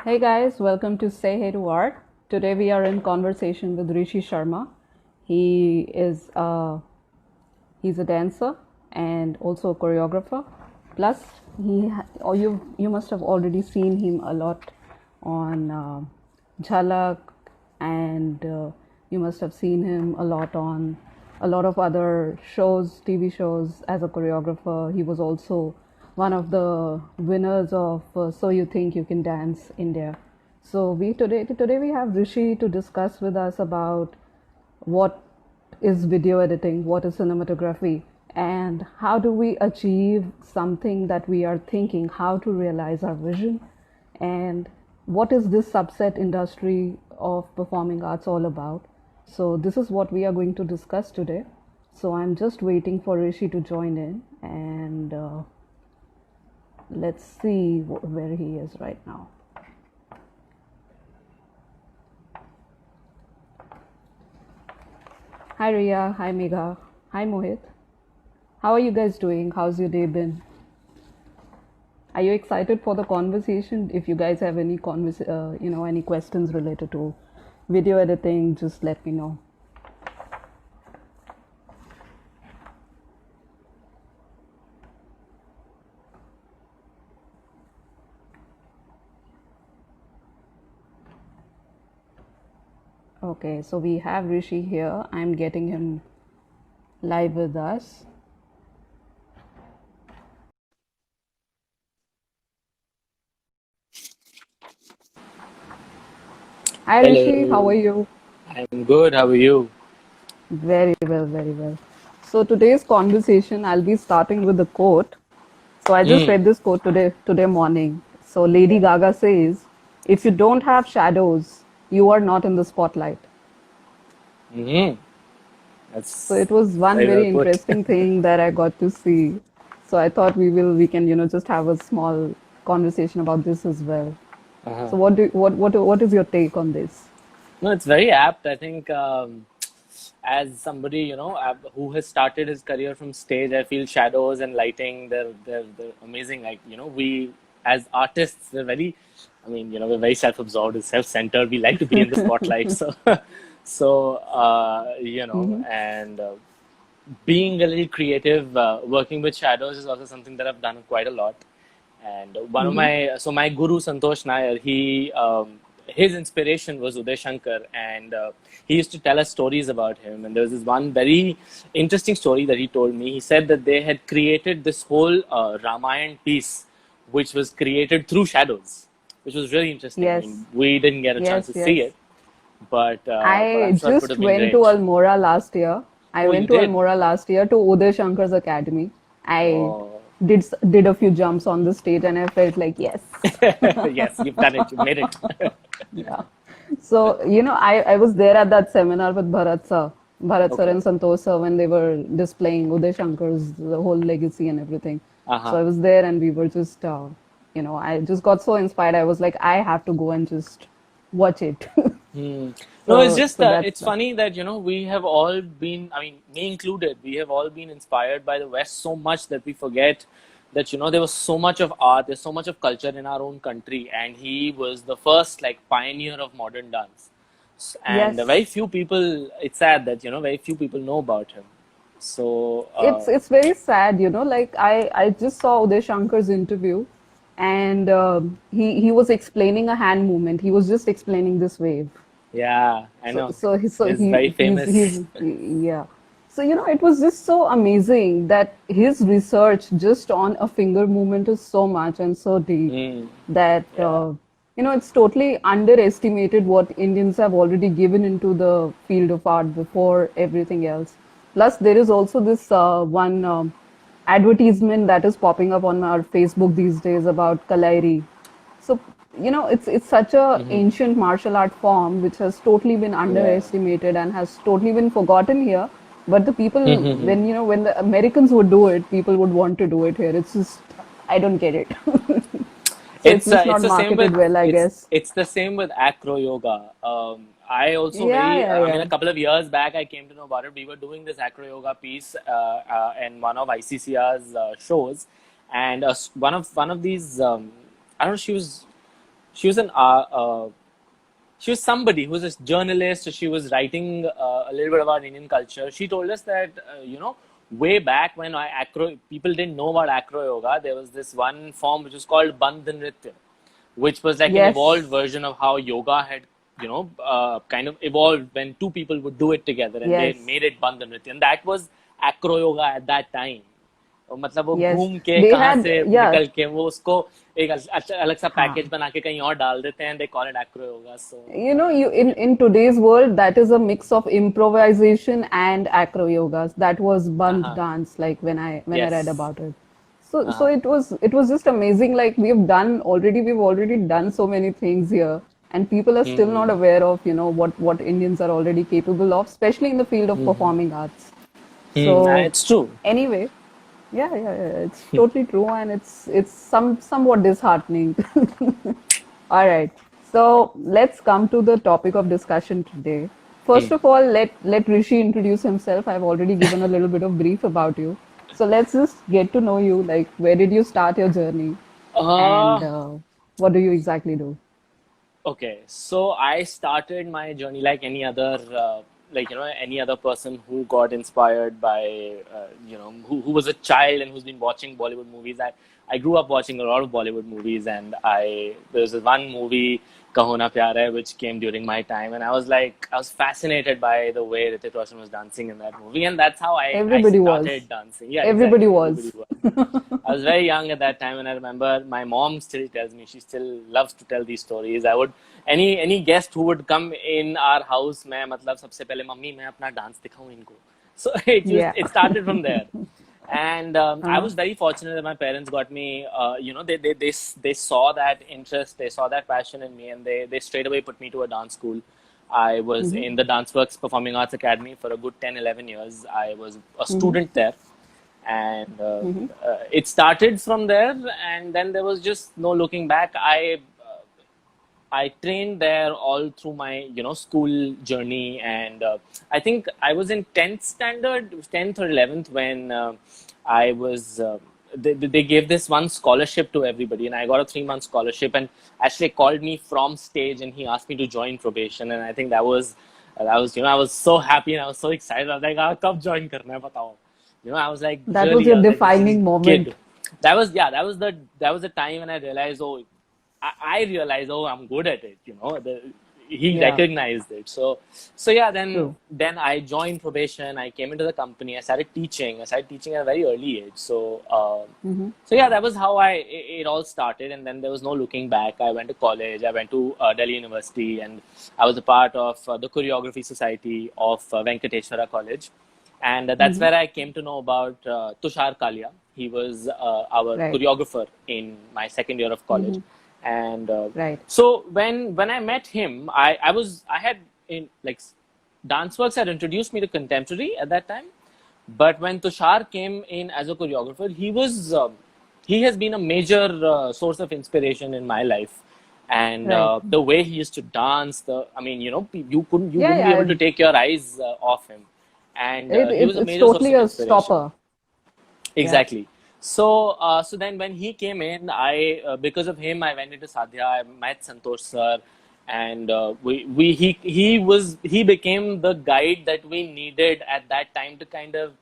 Hey guys, welcome to Say Hey to Art. Today we are in conversation with Rishi Sharma. He is he's a dancer and also a choreographer. Plus, or you must have already seen him a lot on Jhalak, and you must have seen him a lot on a lot of other shows, TV shows as a choreographer. He was also one of the winners of So You Think You Can Dance India. So we today we have Rishi to discuss with us about what is video editing, what is cinematography, and how do we achieve something that we are thinking, how to realize our vision, and what is this subset industry of performing arts all about. So this is what we are going to discuss today. So I'm just waiting for Rishi to join in, and let's see where he is right now. Hi Ria, hi Megha, hi Mohit. How are you guys doing? How's your day been? Are you excited for the conversation? If you guys have any any questions related to video editing, just let me know. Okay, so we have Rishi here. I'm getting him live with us. Hi Rishi, how are Hello, you? I'm good. How are you? Very well, very well. So today's conversation, I'll be starting with a quote. So I just Mm. read this quote today morning. So Lady Gaga says, "If you don't have shadows, you are not in the spotlight." Hmm. So That's it was one very well very put. interesting thing that I got to see. So I thought we can just have a small conversation about this as well. Uh-huh. So what is your take on this? No, it's very apt. I think as somebody who has started his career from stage, I feel shadows and lighting they're amazing. Like we as artists, we're very self-absorbed and self-centered. We like to be in the spotlight. So Hmm. and being a little creative, working with shadows is also something that I've done quite a lot. And one of Hmm. my guru Santosh Nair, his inspiration was Uday Shankar, and he used to tell us stories about him. And there was this one very interesting story that he told me. He said that they had created this whole Ramayana piece, which was created through shadows, which was really interesting. I Yes, mean, we didn't get a chance yes, to see yes. it, but I'm I sure it would just have been went to great. Almora last year. I Oh, you went to did? Almora last year to Uday Shankar's academy. I Oh. did a few jumps on the stage and I felt like yes. Yes, you've done it. You've made it. Yeah. So, I was there at that seminar with Bharat sir Okay. and Santosh sir when they were displaying Uday Shankar's the whole legacy and everything. So Uh-huh. I was there and we were just, I just got so inspired. I was like, I have to go and just watch it. Hmm. No, it's So, just so that's it's funny that we have all been, I mean, me included, we have all been inspired by the West so much that we forget that there was so much of art, there's so much of culture in our own country, and he was the first like pioneer of modern dance. And very yes. few people, it's sad that very few people know about him. So It's very sad, like I just saw Uday Shankar's interview and he was explaining a hand movement. He was just explaining this wave. yeah, I So know. so he so He's very he's famous. yeah. So it was just so amazing that his research just on a finger movement is so much and so deep Mm, that yeah. it's totally underestimated what Indians have already given into the field of art before everything else. Plus, there is also this one advertisement that is popping up on our Facebook these days about Kalairi. So, it's such a Hmm. ancient martial art form which has totally been Yeah. underestimated and has totally been forgotten here. But the people, when the Americans would do it, people would want to do it here. It's just, I don't get it. So it's just It's not the same with marketed well, I guess. it's the same with acro yoga. I also Yeah, very yeah, I mean yeah. a couple of years back I came to know about it. We were doing this acro yoga piece in one of ICCR's shows, and one of these I don't know, she was she was an she was somebody who was a journalist. She was writing a little bit about Indian culture. She told us that, way back when people didn't know about acro yoga, there was this one form which was called Bandh Nritya, which was like an evolved Yes. version of how yoga had, kind of evolved when two people would do it together, and they Yes. made it Bandh Nritya. And that was acro yoga at that time. मतलब वो Yes. घूम के They कहाँ had, से yeah. निकल के वो उसको एक अच्छा अलग सा Huh. पैकेज बना के कहीं और डाल देते हैं, they call it acro yoga. So You know, you in today's world, that is a mix of improvisation and acro yogas. That was Bandh uh-huh. dance, like when I read Yes. about it. So Uh-huh. it was just amazing. Like we've already done so many things here, and people are still not Mm-hmm. aware of, what Indians are already capable of, especially in the field of performing arts. So It's true. anyway, yeah, yeah, yeah, it's totally true, and it's somewhat disheartening. All right. So let's come to the topic of discussion today. First of all, let Rishi introduce himself. I've already given a little bit of brief about you. So let's just get to know you. Like, where did you start your journey, and Uh, what do you exactly do? Okay, so I started my journey like any other, any other person who got inspired by, who was a child and who's been watching Bollywood movies. I grew up watching a lot of Bollywood movies, and there's this one movie, Kaho Na Pyar Hai, which came during my time, and I was fascinated by the way Hrithik Roshan was dancing in that movie, and that's how I Everybody was. started dancing. Yeah, Everybody exactly. Everybody was. was. I was very young at that time, and I remember my mom still tells me, she still loves to tell these stories. I would any guest who would come in our house, मैं मतलब सबसे पहले mummy मैं अपना dance दिखाऊं इनको. So Yeah. it started from there. And I Uh-huh. was very fortunate that my parents got me, they saw that interest, they saw that passion in me, and they straight away put me to a dance school. I was Mm-hmm. in the Dance Works Performing Arts Academy for a good 10, 11 years. I was a Mm-hmm. student there, and Mm-hmm. it started from there, and then there was just no looking back. I trained there all through my, school journey, and I think I was in 10th standard, 10th or 11th when I was. They gave this one scholarship to everybody, and I got a 3 month scholarship. And actually called me from stage, and he asked me to join probation. And I think that was, I was so happy and I was so excited. I was like, "Ah, kab join karna hai, batao." I was like, That was really, your I was like, this is defining moment. kid. That was the time when I realized, oh, I realized, oh, I'm good at it. He Yeah. recognized it. So yeah, then True. then I joined probation. I came into the company. I started teaching. I started teaching at a very early age. Mm-hmm. So yeah, that was how it all started. And then there was no looking back. I went to college. I went to Delhi University, and I was a part of the Choreography Society of Venkateshwara College. And that's Mm-hmm. where I came to know about Tushar Kalia. He was our Right. choreographer in my second year of college. Mm-hmm. And Right. so when I met him, I had in like Danceworks had introduced me to contemporary at that time. But when Tushar came in as a choreographer, he has been a major source of inspiration in my life. And Right. the way he used to dance, I mean, you Yeah, wouldn't be able yeah. to take your eyes off him. And It, he it was a it's major source totally of a inspiration. stopper. Yeah. Exactly. So then when he came in, because of him, I went into Sadhya. I met Santosh sir, and he became the guide that we needed at that time to kind of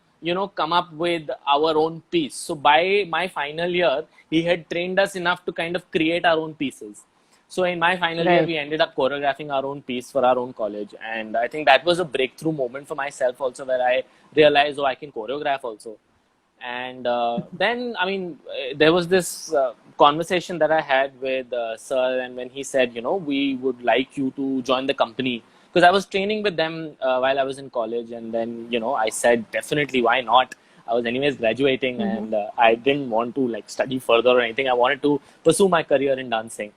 come up with our own piece. So by my final year, he had trained us enough to kind of create our own pieces. So in my final year, Right. we ended up choreographing our own piece for our own college, and I think that was a breakthrough moment for myself also, where I realized, oh, I can choreograph also. And then, I mean, there was this conversation that I had with Sir, and when he said, we would like you to join the company, because I was training with them while I was in college, and then, I said, definitely, why not? I was anyways graduating, Mm-hmm. and I didn't want to like study further or anything. I wanted to pursue my career in dancing.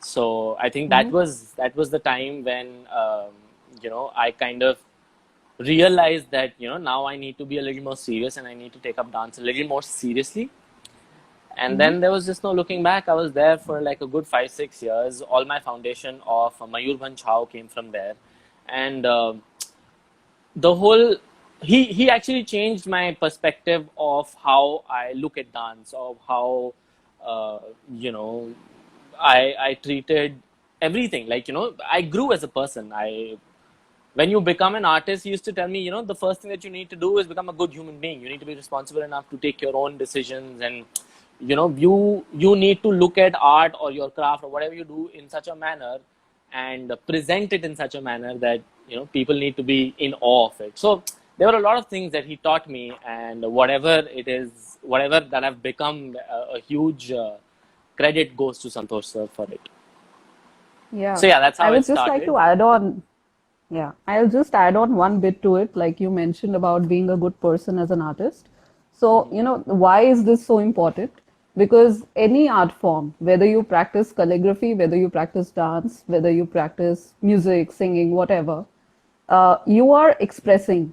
So I think Mm-hmm. that was the time when I kind of realized that now I need to be a little more serious, and I need to take up dance a little more seriously. And Mm-hmm. then there was just no looking back. I was there for like a good 5, 6 years. All my foundation of Mayurbhanj Chao came from there, and the whole he actually changed my perspective of how I look at dance, of how uh, you know I treated everything like, I grew as a person. When you become an artist, he used to tell me, the first thing that you need to do is become a good human being. You need to be responsible enough to take your own decisions, and you need to look at art or your craft or whatever you do in such a manner and present it in such a manner that people need to be in awe of it. So there were a lot of things that he taught me, and whatever that I've become, a huge credit goes to Santosh sir for it. Yeah, So yeah, that's I how it would just like started. to add on. Yeah, I'll just add on one bit to it, like you mentioned about being a good person as an artist. So, why is this so important? Because any art form, whether you practice calligraphy, whether you practice dance, whether you practice music, singing, whatever, you are expressing.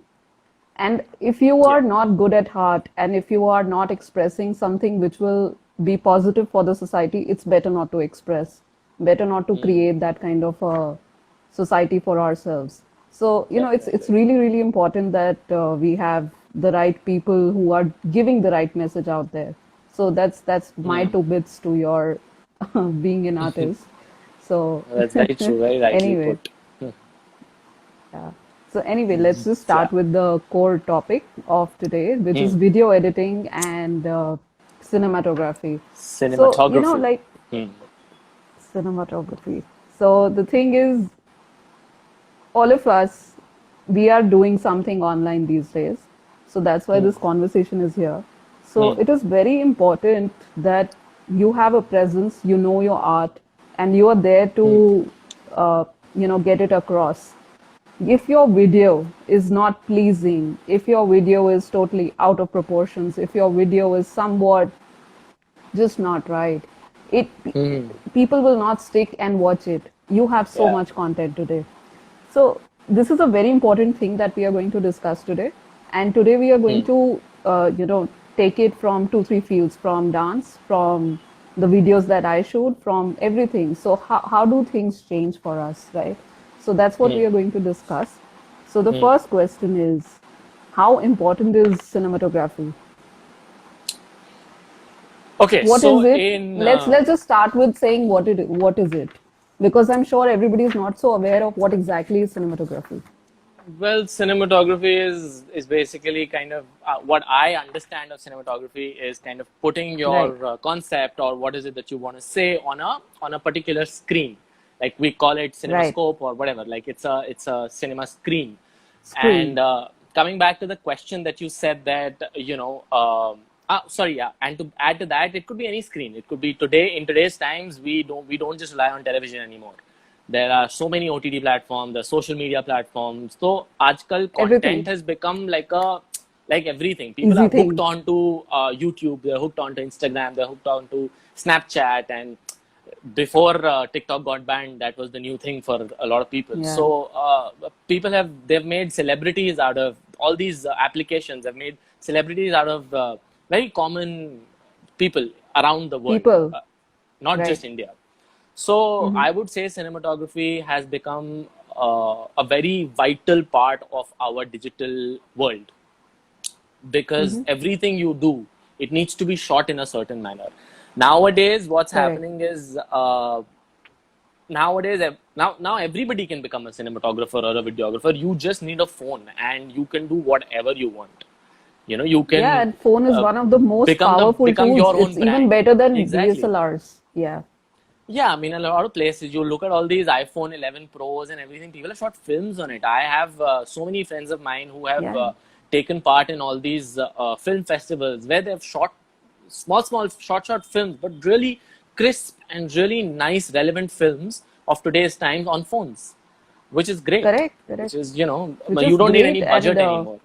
And if you Yeah. are not good at heart and if you are not expressing something which will be positive for the society, it's better not to express, better not to create that kind of a society for ourselves. So, it's Definitely. really, really important that we have the right people who are giving the right message out there. So that's my two bits to your being an artist. So That's very true, very rightly anyway, put. yeah. So anyway, let's just start Yeah. with the core topic of today, which is Hmm. video editing and cinematography. So, Cinematography. like Hmm. cinematography. So the thing is, all of us, we are doing something online these days. So that's why Hmm. this conversation is here. So Hmm. it is very important that you have a presence, you know your art, and you are there Hmm. to, get it across. If your video is not pleasing, if your video is totally out of proportions, if your video is somewhat just not right, it Hmm. people will not stick and watch it. You have so Yeah. much content today. So this is a very important thing that we are going to discuss today. And today we are going Hmm. to, take it from two, three fields, from dance, from the videos that I shoot, from everything. So how do things change for us, right? So that's what Hmm. we are going to discuss. So the Hmm. first question is, how important is cinematography? Okay, What is so it? in Let's just start with saying what is it? Because I'm sure everybody is not so aware of what exactly is cinematography. well, cinematography is basically kind of what I understand of cinematography is kind of putting Right. your concept or what is it that you want to say on a particular screen. Like we call it Right. cinemascope or whatever. Like it's a cinema screen. And Screen. coming back to the question that you said that sorry, yeah, and to add to that, it could be any screen. It could be today. In today's times, we don't just rely on television anymore. There are so many OTT platforms, the social media platforms. So, आजकल content Everything. has become like everything. People Easy are hooked thing. onto YouTube. They're hooked onto Instagram. They're hooked onto Snapchat. And before TikTok got banned, that was the new thing for a lot of people. Yeah. So they've made celebrities out of all these applications. Have made celebrities out of very common people around the world, People. not just Right. India. So Mm-hmm. I would say cinematography has become a very vital part of our digital world because Mm-hmm. everything you do, it needs to be shot in a certain manner. Nowadays, what's Correct. happening is now everybody can become a cinematographer or a videographer. You just need a phone and you can do whatever you want. You Yeah, can and phone is uh, one of the most powerful become tools. your It's own even brand. better than Exactly. DSLRs. Yeah. Yeah, I mean, a lot of places you look at all these iPhone 11 Pros and everything. People have shot films on it. I have so many friends of mine who have Yeah. taken part in all these film festivals where they've shot small, short films, but really crisp and really nice, relevant films of today's times on phones, which is great. Correct. Which Correct. is, Which you is don't need great. any And budget anymore.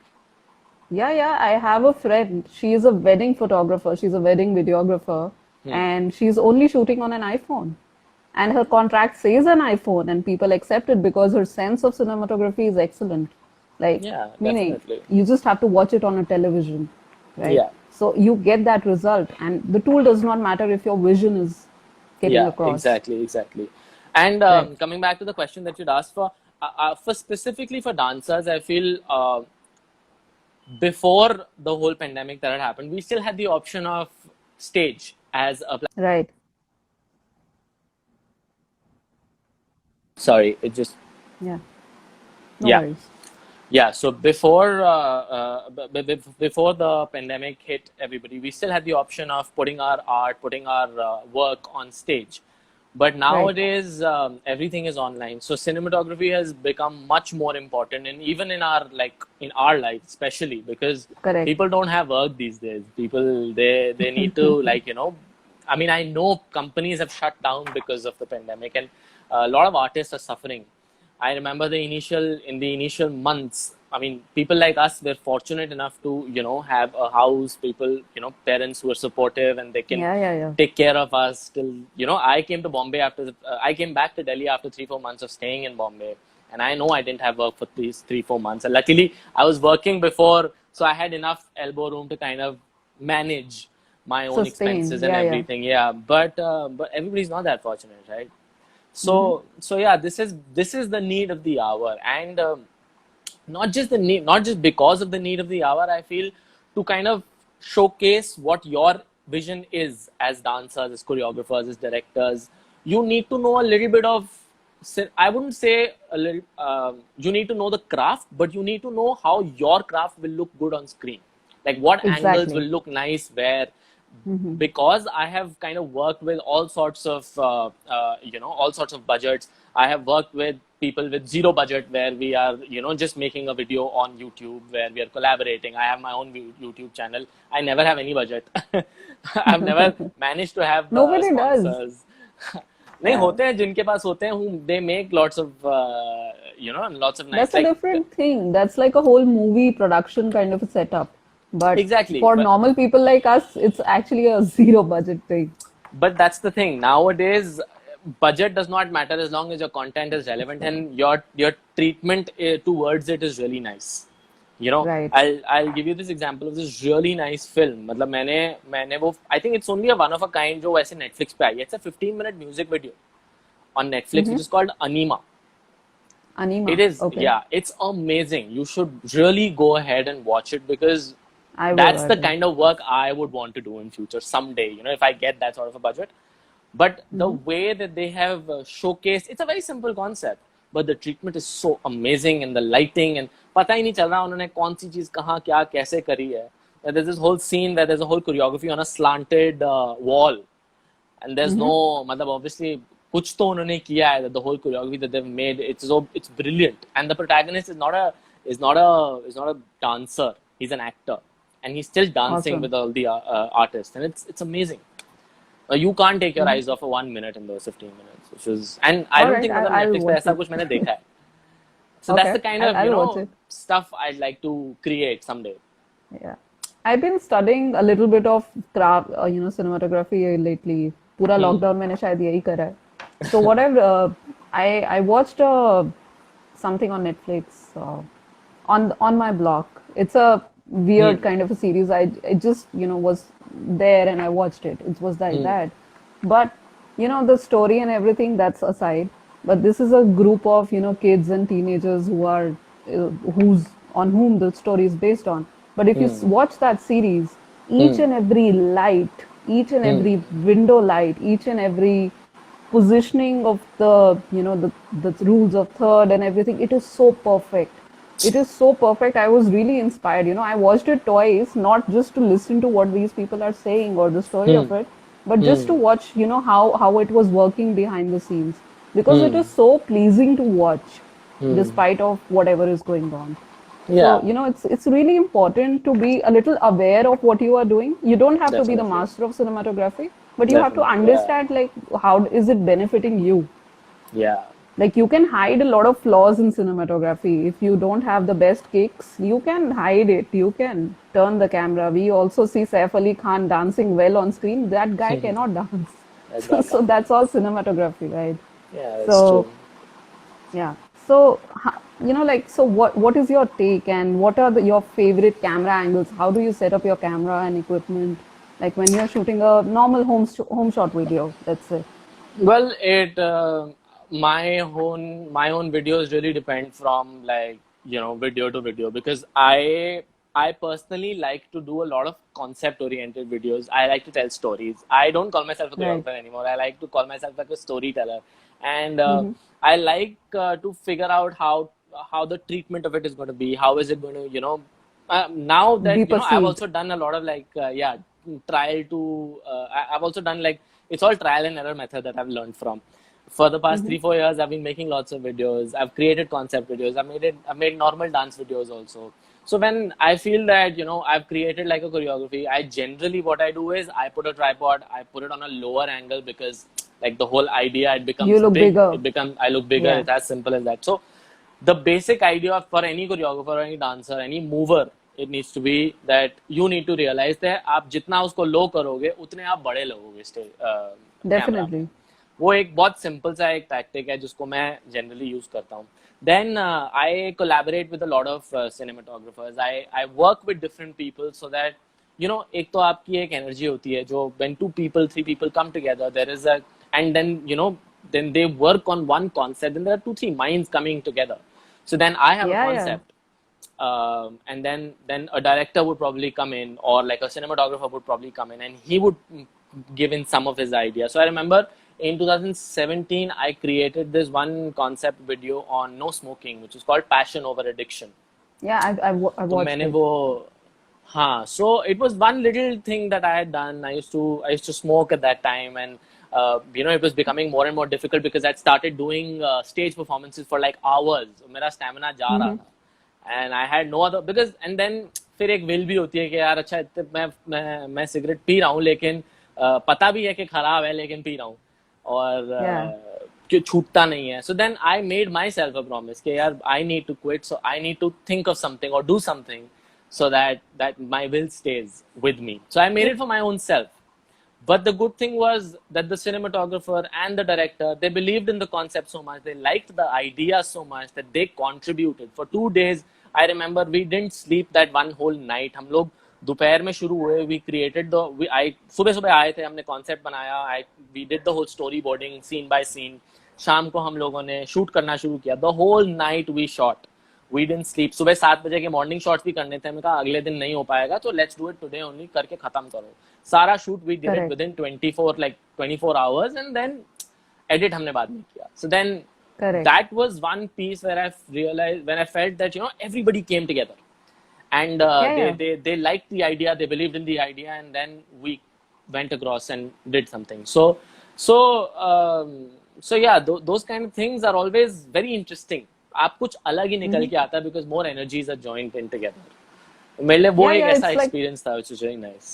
yeah, yeah, I have a friend. She is a wedding photographer. She's a wedding videographer, Hmm. and she's only shooting on an iPhone. And her contract says an iPhone, and people accept it because her sense of cinematography is excellent. Like, Yeah, meaning definitely. you just have to watch it on a television, right? Yeah. So you get that result, and the tool does not matter if your vision is getting Yeah, across. exactly, exactly. And Right. coming back to the question that you'd asked for specifically for dancers, I feel before the whole pandemic that had happened, we still had the option of stage as a Right. Sorry, it just Yeah, no yeah. worries. Yeah, so before the pandemic hit everybody, we still had the option of putting our art, putting our work on stage. But Right, nowadays, everything is online. So cinematography has become much more important, and even in our in our life, especially because correct. people don't have work these days. People they need to I mean, I know companies have shut down because of the pandemic, and a lot of artists are suffering. I remember in the initial months. I mean, people like us were fortunate enough to have a house. People, parents who are supportive and they can Yeah, yeah, yeah. take care of us. Till I came to Bombay I came back to Delhi after 3-4 months of staying in Bombay, and I know I didn't have work for these 3-4 months. And luckily, I was working before, so I had enough elbow room to kind of manage my own Sustain. expenses and Yeah, yeah. everything. Yeah, but everybody's not that fortunate, right? Mm-hmm. So yeah, this is the need of the hour, and not just the need, not just because of the need of the hour. I feel to kind of showcase what your vision is as dancers, as choreographers, as directors. You need to know a little bit of. I wouldn't say a little. You need to know the craft, but you need to know how your craft will look good on screen. Like what angles will Exactly. look nice where, Mm-hmm. because I have kind of worked with all sorts of all sorts of budgets. I have worked with people with zero budget where we are just making a video on YouTube where we are collaborating. I have my own YouTube channel. I never have any budget. I've never managed to have Nobody does. sponsors. नहीं Yeah. होते हैं जिनके पास होते हैं who they make lots of lots of nice That's a like different thing. That's like a whole movie production kind of a setup. But exactly. for But normal people like us, it's actually a zero budget thing. But that's the thing. Nowadays, budget does not matter as long as your content is relevant and your treatment towards it is really nice. Right. I'll give you this example of this really nice film. मतलब मैंने वो I think it's only a one of a kind जो वैसे Netflix पे आई है. It's a 15-minute music video on Netflix which Mm-hmm. is called Anima. It Anima. is, Okay. yeah, it's amazing. You should really go ahead and watch it because I will. that's I the will. kind of work I would want to do in future someday, if I get that sort of a budget. But the Mm-hmm. way that they have showcased, it's a very simple concept, but the treatment is so amazing and the lighting and पता ही नहीं चल रहा उन्होंने कौन सी चीज कहाँ क्या कैसे करी है. There's this whole scene where there's a whole choreography on a slanted wall, and there's Mm-hmm. no मतलब obviously कुछ तो उन्होंने किया है. The whole choreography that they've made, it's brilliant, and the protagonist is not a dancer. He's an actor, and he's still dancing Awesome. with all the artists, and it's amazing. You can't take your Mm-hmm. eyes off for 1 minute in those 15 minutes, which is, and I All don't right. think मतलब I'll Netflix पे watch ऐसा it. कुछ मैंने देखा है. So that's Okay. the kind I'll, of I'll watch it. stuff I'd like to create someday. Yeah. I've been studying a little bit of craft, cinematography lately. पूरा Hmm. lockdown मैंने शायद यही करा है. So what I watched something on Netflix on my block. It's a Hmm. weird kind of a series. I just was there and I watched it. It was like Hmm. that. But the story and everything that's aside. But this is a group of kids and teenagers who are who's on whom the story is based on. But if you Hmm. watch that series, each Hmm. and every light, each and Hmm. every window light, each and every positioning of the rules of third and everything, it is so perfect. It is so perfect. I was really inspired. I watched it twice, not just to listen to what these people are saying or the story Hmm. of it, but just to Hmm. watch how it was working behind the scenes, because it Hmm. is so pleasing to watch Hmm. despite of whatever is going on. So, Yeah, it's really important to be a little aware of what you are doing. You don't have to be the definitely. master of cinematography, but you have to Definitely. Yeah. understand like how is it benefiting you. Yeah. Like you can hide a lot of flaws in cinematography. If you don't have the best kicks, you can hide it. You can turn the camera. We also see Saif Ali Khan dancing well on screen. That guy cannot dance. That So, guy so can't that's all dance. cinematography, right? Yeah, that's true. So yeah. So, so what is your take and what are your favorite camera angles? How do you set up your camera and equipment? Like when you're shooting a normal home shot video, let's say. Well, it my own videos really depend from video to video because I personally like to do a lot of concept oriented videos. I like to tell stories. I don't call myself a Right. choreographer anymore. I like to call myself like a storyteller, and Mm-hmm. I like to figure out how the treatment of it is going to be. How is it going to, now Be that, I've perceived. also done a lot of like, trial to, I've also done like, it's all trial and error method that I've learned from. For the past 3-4 years, I've been making lots of videos. I've created concept videos. I've made normal dance videos also. So when I feel that, I've created like a choreography, I generally, what I do is I put a tripod, I put it on a lower angle because like the whole idea, it You becomes look big. bigger. I look bigger. Yeah. It's as simple as that. So the basic idea for any choreographer, any dancer, any mover, it needs to be that you need to realize that आप जितना उसको low करोगे उतने आप बड़े लगोगे camera में. Definitely. वो एक बहुत सिंपल सा एक टैक्टिक है जिसको मैं जनरली यूज करता हूँ. Then I collaborate with a lot of cinematographers. I work with different people so that एक तो आपकी एक एनर्जी होती है जो when 2 people 3 people come together, there is a, and then then they work on one concept, and there are 2-3 minds coming together. So then I have a Yeah, yeah. concept, and then a director would probably come in, or like a cinematographer would probably come in, and he would give in some of his ideas. So I remember in 2017 I created this one concept video on no smoking, which is called Passion Over Addiction. Yeah, I तो watched मैंने it. वो, हाँ, so it was one little thing that I had done. I used to smoke at that time, and it was becoming more and more difficult because I'd started doing stage performances for like hours. मेरा stamina जा रहा था, and I had no other, because and then फिर एक will भी होती है कि यार अच्छा मैं सिगरेट पी रहा हूँ, लेकिन पता भी है कि खराब है, लेकिन पी रहा हूँ, और Yeah. कि छूटता नहीं है. So then I made myself a promise कि यार I need to quit, so I need to think of something or do something so that my will stays with me. So I made it for my own self. But the good thing was that the cinematographer and the director, they believed in the concept so much, they liked the idea so much that they contributed. For 2 days, I remember we didn't sleep that one whole night. हम लोग दोपहर में शुरू हुए, we created सुबह सुबह आए थे, हमने concept बनाया, we did the whole storyboarding scene by scene. शाम को हम लोगों ने shoot करना शुरू किया. The whole night we shot. We didn't sleep. सुबह 7 बजे के मॉर्निंग शॉट्स भी करने थे. हमने कहा अगले दिन नहीं हो पाएगा, तो let's do it today only, करके खत्म करो. सारा shoot we did it Correct. With in 24 hours, and then edit हमने बाद में किया. So then Correct. that was one piece where I realized, when I felt that everybody came together, and Yeah, they, yeah. they they liked the idea, they believed in the idea, and then we went across and did something. So yeah, those kind of things are always very interesting. आप कुछ अलग ही निकल के आता है because more energies are joined in together. मेरे लिए वो Yeah, एक yeah. ऐसा It's like experience था which was very nice.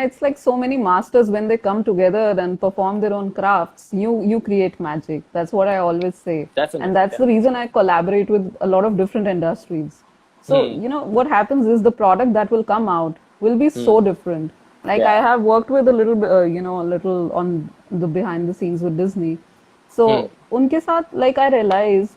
it's like so many masters when they come together and perform their own crafts. You create magic. That's what I always say, and Definitely, that's the reason I collaborate with a lot of different industries. So definitely. what happens is the product that will come out will be so different. Like I Yeah. have worked with a little bit, a little on the behind the scenes with Disney. Hmm. So unke saath, like I realized,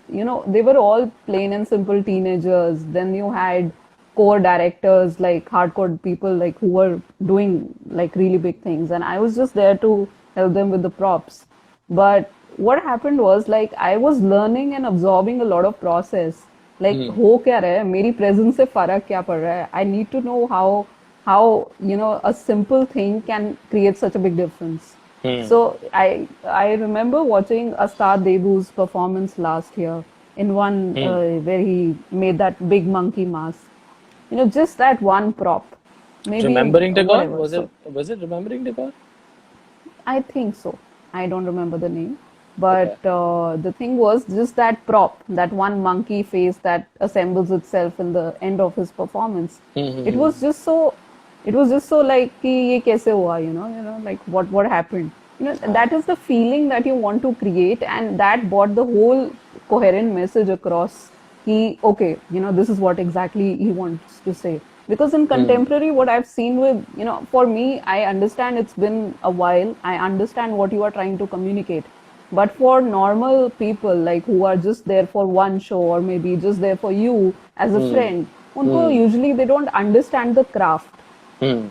they were all plain and simple teenagers. Then you had core directors, like hardcore people, like who were doing like really big things, and I was just there to help them with the props. But what happened was, like, I was learning and absorbing a lot of process. Like हो क्या रहा है, मेरी presence से फर्क क्या पड़ रहा है. I need to know how a simple thing can create such a big difference. Hmm. So I remember watching Astar Debu's performance last year in one Hmm. where he made that big monkey mask. Just that one prop, maybe Remembering Tagore? whatever. Was it So was it Remembering Tagore? I think so. I don't remember the name. Okay. But the thing was just that prop, that one monkey face that assembles itself in the end of his performance. It was just so, it was just so like कि ये कैसे हुआ, like what happened. That is the feeling that you want to create, and that brought the whole coherent message across. Okay, this is what exactly he wants to say. Because in contemporary, what I've seen with, for me, I understand it's been a while. I understand what you are trying to communicate. But for normal people, like who are just there for one show or maybe just there for you as a friend, unko usually they don't understand the craft.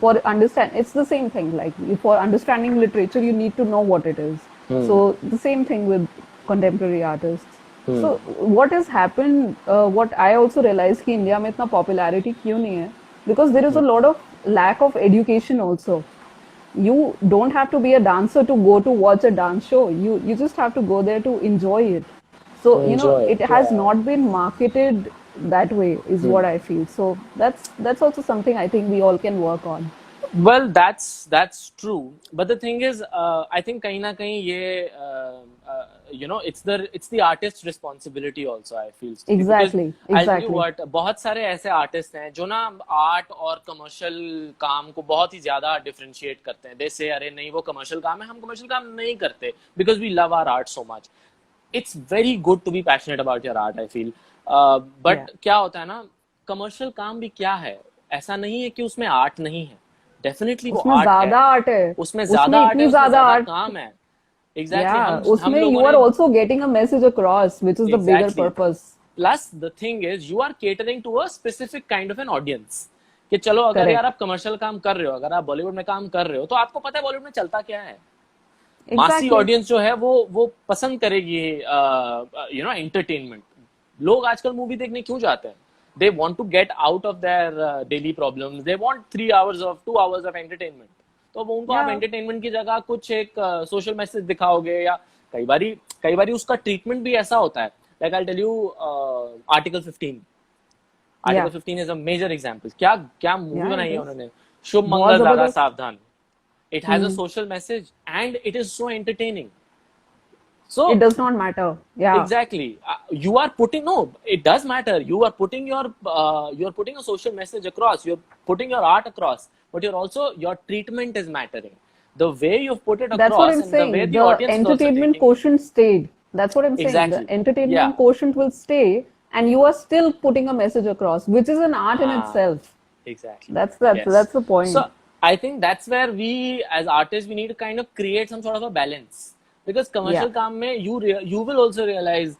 For understand, it's the same thing. Like for understanding literature, you need to know what it is. So the same thing with contemporary artists. So what has happened, what I also realized कि India में इतना popularity क्यों नहीं है? Because there is a lot of lack of education also. You don't have to be a dancer to go to watch a dance show. You just have to go there to enjoy it. So To enjoy it. it has Yeah. not been marketed that way, is Hmm. what I feel. So that's also something I think we all can work on. Well, that's true, but the thing is, I think कहीं ना कहीं ये it's the artist's responsibility also. I feel Stuti, because Exactly, I'll tell you exactly. what, बहुत सारे ऐसे artist हैं जो ना आर्ट और कमर्शियल काम को बहुत ही ज्यादा डिफरेंशिएट करते हैं. दे से अरे नहीं वो कमर्शियल काम है, हम कमर्शियल काम नहीं करते because we love our art so much. It's very good to be passionate about your art, I feel. Yeah. But क्या होता है ना, कमर्शियल काम भी क्या है, ऐसा नहीं है कि उसमें आर्ट नहीं है. डेफिनेटली वो उसमें आर्ट है, ज्यादा आर्ट है. उसमें ज्यादा उसमें आर्ट है, इतनी उसमें ज्यादा ज्यादा आर्ट. काम है. एग्जैक्टली Yeah, हम उसमें लोगों you are ने. also getting a message across, which is the bigger exactly. purpose. Plus the thing is you are catering to a specific kind of an audience. कि चलो अगर यार Correct. आप कमर्शियल काम कर रहे हो, अगर आप बॉलीवुड में काम कर रहे हो, तो आपको पता है बॉलीवुड में चलता क्या है. मासी Exactly. ऑडियंस जो है वो पसंद करेगी एंटरटेनमेंट. लोग आजकल मूवी देखने क्यों जाते हैं? They want to get out of their daily problems. They want 3 hours of 2 hours of entertainment. तो वो उनको आप Yeah. एंटरटेनमेंट की जगह कुछ एक सोशल मैसेज दिखाओगे, या कई बारी उसका ट्रीटमेंट भी ऐसा होता है. Like I tell you article 15. Article Yeah. 15 is a major example. क्या क्या मूवी Yeah, बनाई it है is. उन्होंने. शुभ बहुत मंगल ज्यादा जबरदस्त. सावधान. It has a Hmm. social message and it is so entertaining. So It does not matter. Yeah. exactly, you are putting, no, it does matter. You are putting a social message across. You're putting your art across, but you're also, your treatment is mattering. The way you've put it That's what across I'm and the way saying. the The audience is also entertainment taking it. quotient stayed. That's what I'm saying. The Exactly. entertainment Yeah. quotient will stay, and you are still putting a message across, which is an art in Ah, itself. exactly. That's Yes. that's the point. So I think that's where we, as artists, we need to kind of create some sort of a balance. Because Yeah. commercial काम में you will also realize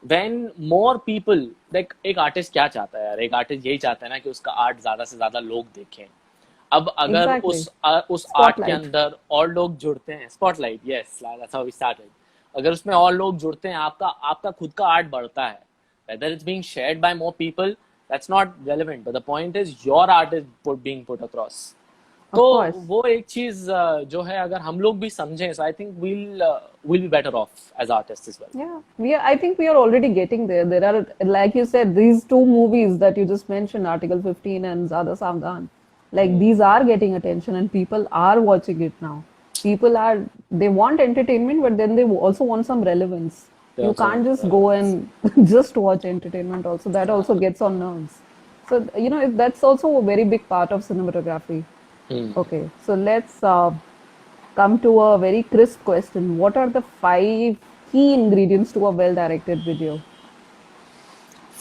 when more people, like एक artist क्या चाहता है यार, एक artist यही चाहता है ना कि उसका art ज्यादा से ज्यादा लोग देखें. अब अगर Exactly. उस आर्ट के Spotlight. अंदर और लोग जुड़ते हैं, spotlight, yes, that's how we started. अगर उसमें और लोग जुड़ते हैं, आपका आपका खुद का आर्ट बढ़ता है. whether it's being shared by more people, that's not relevant, but the point is your art is being put across. तो Of course. वो एक चीज जो है, अगर हम लोग भी समझें, so I think we'll be better off as artists as well. Yeah, I think we are already getting there. There are, like you said, these two movies that you just mentioned, Article 15 and Zada Savdan. Like these are getting attention, and people are watching it now. People are, they want entertainment, but then they also want some relevance. They You also can't want just go relevance. and just watch entertainment. Also, that also gets on nerves. So that's also a very big part of cinematography. Okay, so let's come to a very crisp question. What are the 5 key ingredients to a well-directed video?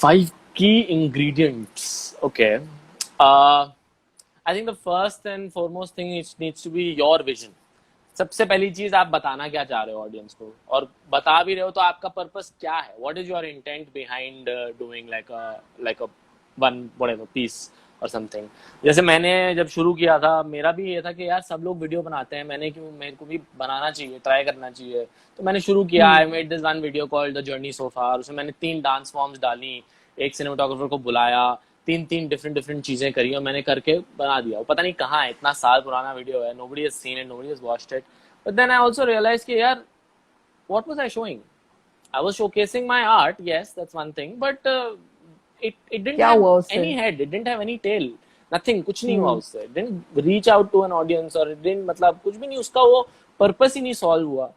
5 key ingredients. Okay. Uh, I think the first and foremost thing needs to be your vision. सबसे पहली चीज, आप बताना क्या चाह रहे हो audience को, और बता भी रहे हो तो आपका पर्पस क्या है. What is your intent behind doing like a one whatever piece or something. जैसे मैंने जब शुरू किया था, मेरा भी ये था कि यार सब लोग वीडियो बनाते हैं, मेरे को भी बनाना चाहिए, ट्राई करना चाहिए. तो मैंने शुरू किया. I made this one video called the journey so far. उसमें मैंने 3 डांस फॉर्म्स डाली, एक सिनेमाटोग्राफर को बुलाया, तीन डिफरेंट चीजें करी, और मैंने करके बना दिया. वो पता नहीं कहाँ है, इतना साल पुराना वीडियो है, nobody has seen it, nobody has watched it. But then I also realized कि यार, what was I showing? I was showcasing my art, yes, that's one thing, but it didn't क्या have हुआ उससे? any head, it didn't have any tail, nothing, कुछ नहीं हुआ उससे. It didn't reach out to an audience, और it didn't, मतलब कुछ भी नहीं, उसका वो पर्पस ही नहीं सॉल्व हुआ.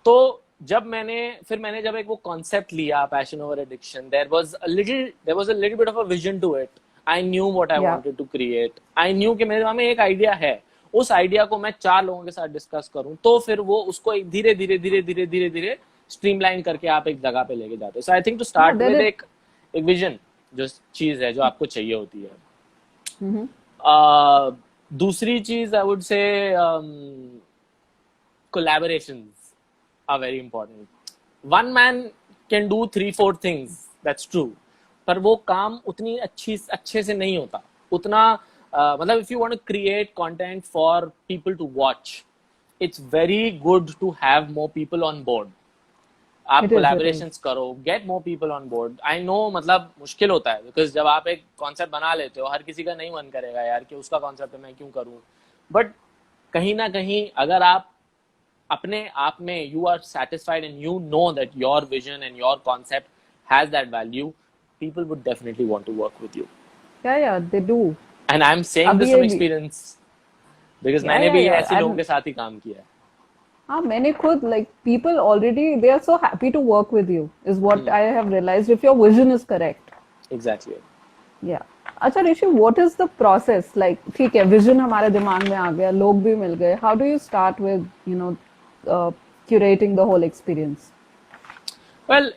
तो मैंने जब एक वो कॉन्सेप्ट लिया, passion over addiction, there was a little bit of a vision to it. I knew what I Yeah. Wanted to create. I knew कि मेरे दिमाग में एक आइडिया है, उस आइडिया को मैं 4 लोगों के साथ डिस्कस करूं, तो फिर वो उसको एक धीरे धीरे स्ट्रीमलाइन करके आप एक जगह पे लेके जाते हो. So I think to Yeah, start then with it. एक विजन, जो चीज है जो आपको चाहिए होती है. Mhm. दूसरी चीज I would say collaborations are very important. One man can do 3-4 things, that's true, पर वो काम उतनी अच्छे से नहीं होता उतना. मतलब if you want to create content for people to watch, it's very good to have more people on board. आप It is. It is. collaborations करो, get more people on board. I know, मतलब मुश्किल होता है, because जब आप एक concept बना लेते हो, हर किसी का नहीं मन करेगा यार कि उसका concept है मैं क्यों करूँ, but कहीं ना कहीं अगर आप अपने आप में you are satisfied and you know that your vision and your concept has that value, people would definitely want to work with you. Yeah, they do. And I'm saying this अभी from अभी experience because yeah, मैंने yeah, भी yeah. ऐसे लोगों And के साथ ही काम किया है. हाँ, मैंने खुद like people already they are so happy to work with you is what I have realized if your vision is correct. Exactly. Yeah. अच्छा ऋषि, what is the process like? ठीक है, vision हमारे दिमाग में आ गया, लोग भी मिल गए. How do you start with curating the whole experience? Well,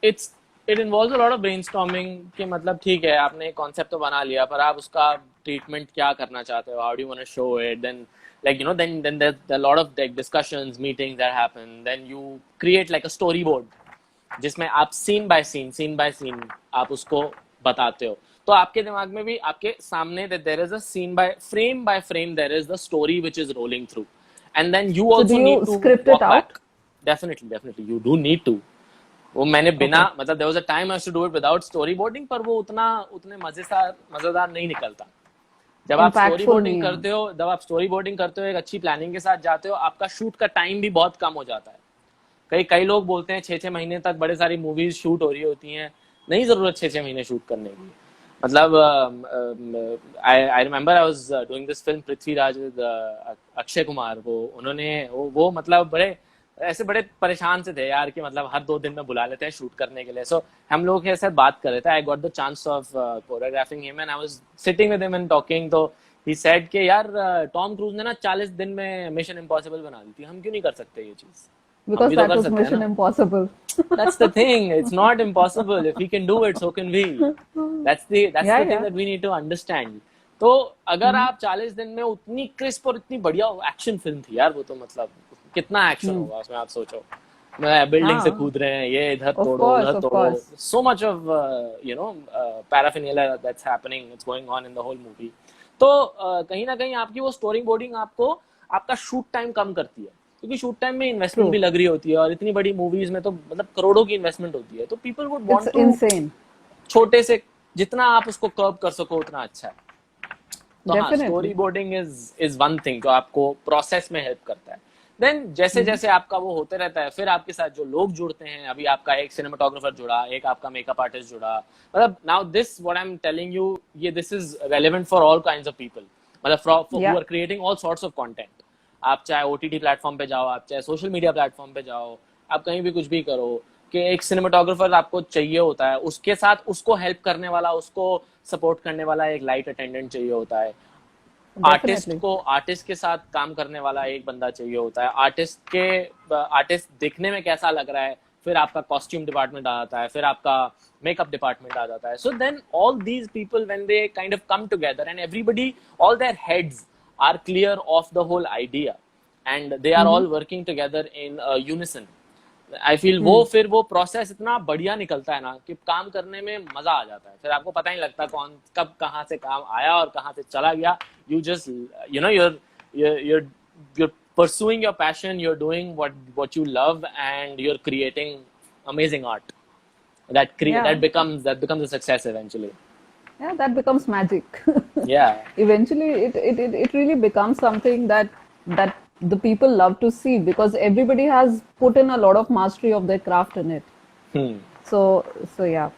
it involves a lot of brainstorming कि मतलब ठीक है आपने कॉन्सेप्ट तो बना लिया पर आप उसका ट्रीटमेंट क्या करना चाहते हो, how do you want to show it, then like then there's a lot of like discussions, meetings that happen, then you create like a storyboard जिसमें आप सीन बाय सीन आप उसको बताते हो. तो आपके दिमाग में भी आपके सामने there is a scene by frame there is the story which is rolling through and then you So do also need you to script it walk out? Back. Definitely you do need to. वो मैंने बिना Okay. मतलब there was a time I used to do it without storyboarding पर वो उतने मजेदार नहीं निकलता. Impactful नहीं है. जब आप स्टोरी बोर्डिंग करते हो एक अच्छी प्लानिंग के साथ जाते हो आपका शूट का टाइम भी बहुत कम हो जाता है. कई लोग बोलते हैं 6 महीने तक बड़े सारी मूवीज शूट हो रही होती हैं. नहीं जरूरत 6 महीने शूट करने की. मतलब I remember I was doing this film Prithviraj with Akshay Kumar. वो मतलब बड़े परेशान से थे यार कि मतलब हर 2 दिन में बुला लेते हैं शूट करने के लिए. सो हम लोग के साथ बात कर रहे थे. I got the chance of choreographing him and I was sitting with him and talking. तो ही सेड कि यार टॉम क्रूज ने ना 40 दिन में मिशन इम्पॉसिबल बना दी थी. हम क्यों नहीं कर सकते ये चीज. हम Because भी तो that कर was सकते हैं Mission ना. Impossible. That's the thing. It's not impossible. If we can do it, so can we. That's Yeah, the thing yeah. that we need to understand. तो अगर आप 40 दिन में उतनी क्रिस्प और इतनी बढ़िया एक्शन फिल्म थी यार वो तो मतलब कितना एक्शन होगा उसमें आप सोचो. बिल्डिंग से हाँ. कूद रहे हैं ये इधर Of तोड़ो course, उधर of तोड़ो. course. So much of paraphernalia that's happening, it's going on in the whole movie. तो कहीं ना कहीं आपकी वो स्टोरी बोर्डिंग आपको आपका शूट टाइम कम करती है क्योंकि शूट टाइम में इन्वेस्टमेंट True. भी लग रही होती है और इतनी बड़ी मूवीज में तो मतलब करोड़ों की इन्वेस्टमेंट होती है. तो people would It's want to insane. छोटे से जितना आप उसको कर्व कर सको उतना अच्छा है. तो हाँ story Definitely. Boarding is one thing जो आपको प्रोसेस में हेल्प करता है. देन जैसे जैसे आपका वो होते रहता है फिर आपके साथ जो लोग जुड़ते हैं. अभी आपका एक सिनेमाटोग्राफर जुड़ा, एक आपका मेकअप आर्टिस्ट जुड़ा. मतलब now this what I am telling you ये this is relevant for all kinds of people. मतलब for who Yeah. Are creating all sorts of content. आप चाहे ओटीटी प्लेटफॉर्म पे जाओ, आप चाहे सोशल मीडिया प्लेटफॉर्म पे जाओ, आप कहीं भी कुछ भी करो कि एक सिनेमाटोग्राफर आपको चाहिए होता है. उसके साथ उसको हेल्प करने वाला, उसको सपोर्ट करने वाला एक लाइट अटेंडेंट चाहिए होता है. Definitely. आर्टिस्ट के साथ काम करने वाला एक बंदा चाहिए होता है. आर्टिस्ट दिखने में कैसा लग रहा है, फिर आपका कॉस्ट्यूम डिपार्टमेंट आ जाता है, फिर आपका मेकअप डिपार्टमेंट आ जाता है. So then all these people when they kind of come together and everybody all their heads are clear of the whole idea and they are all working together in unison. I feel फिर वो process इतना बढ़िया निकलता है ना कि काम करने में मजा आ जाता है. फिर आपको पता नहीं लगता कौन कब कहाँ से काम आया और कहाँ से चला गया. You just you're pursuing your passion, you're doing what you love and you're creating amazing art Yeah. that becomes a success eventually. Yeah, that becomes magic. Yeah. Eventually, it really becomes something that the people love to see because everybody has put in a lot of mastery of their craft in it. So yeah.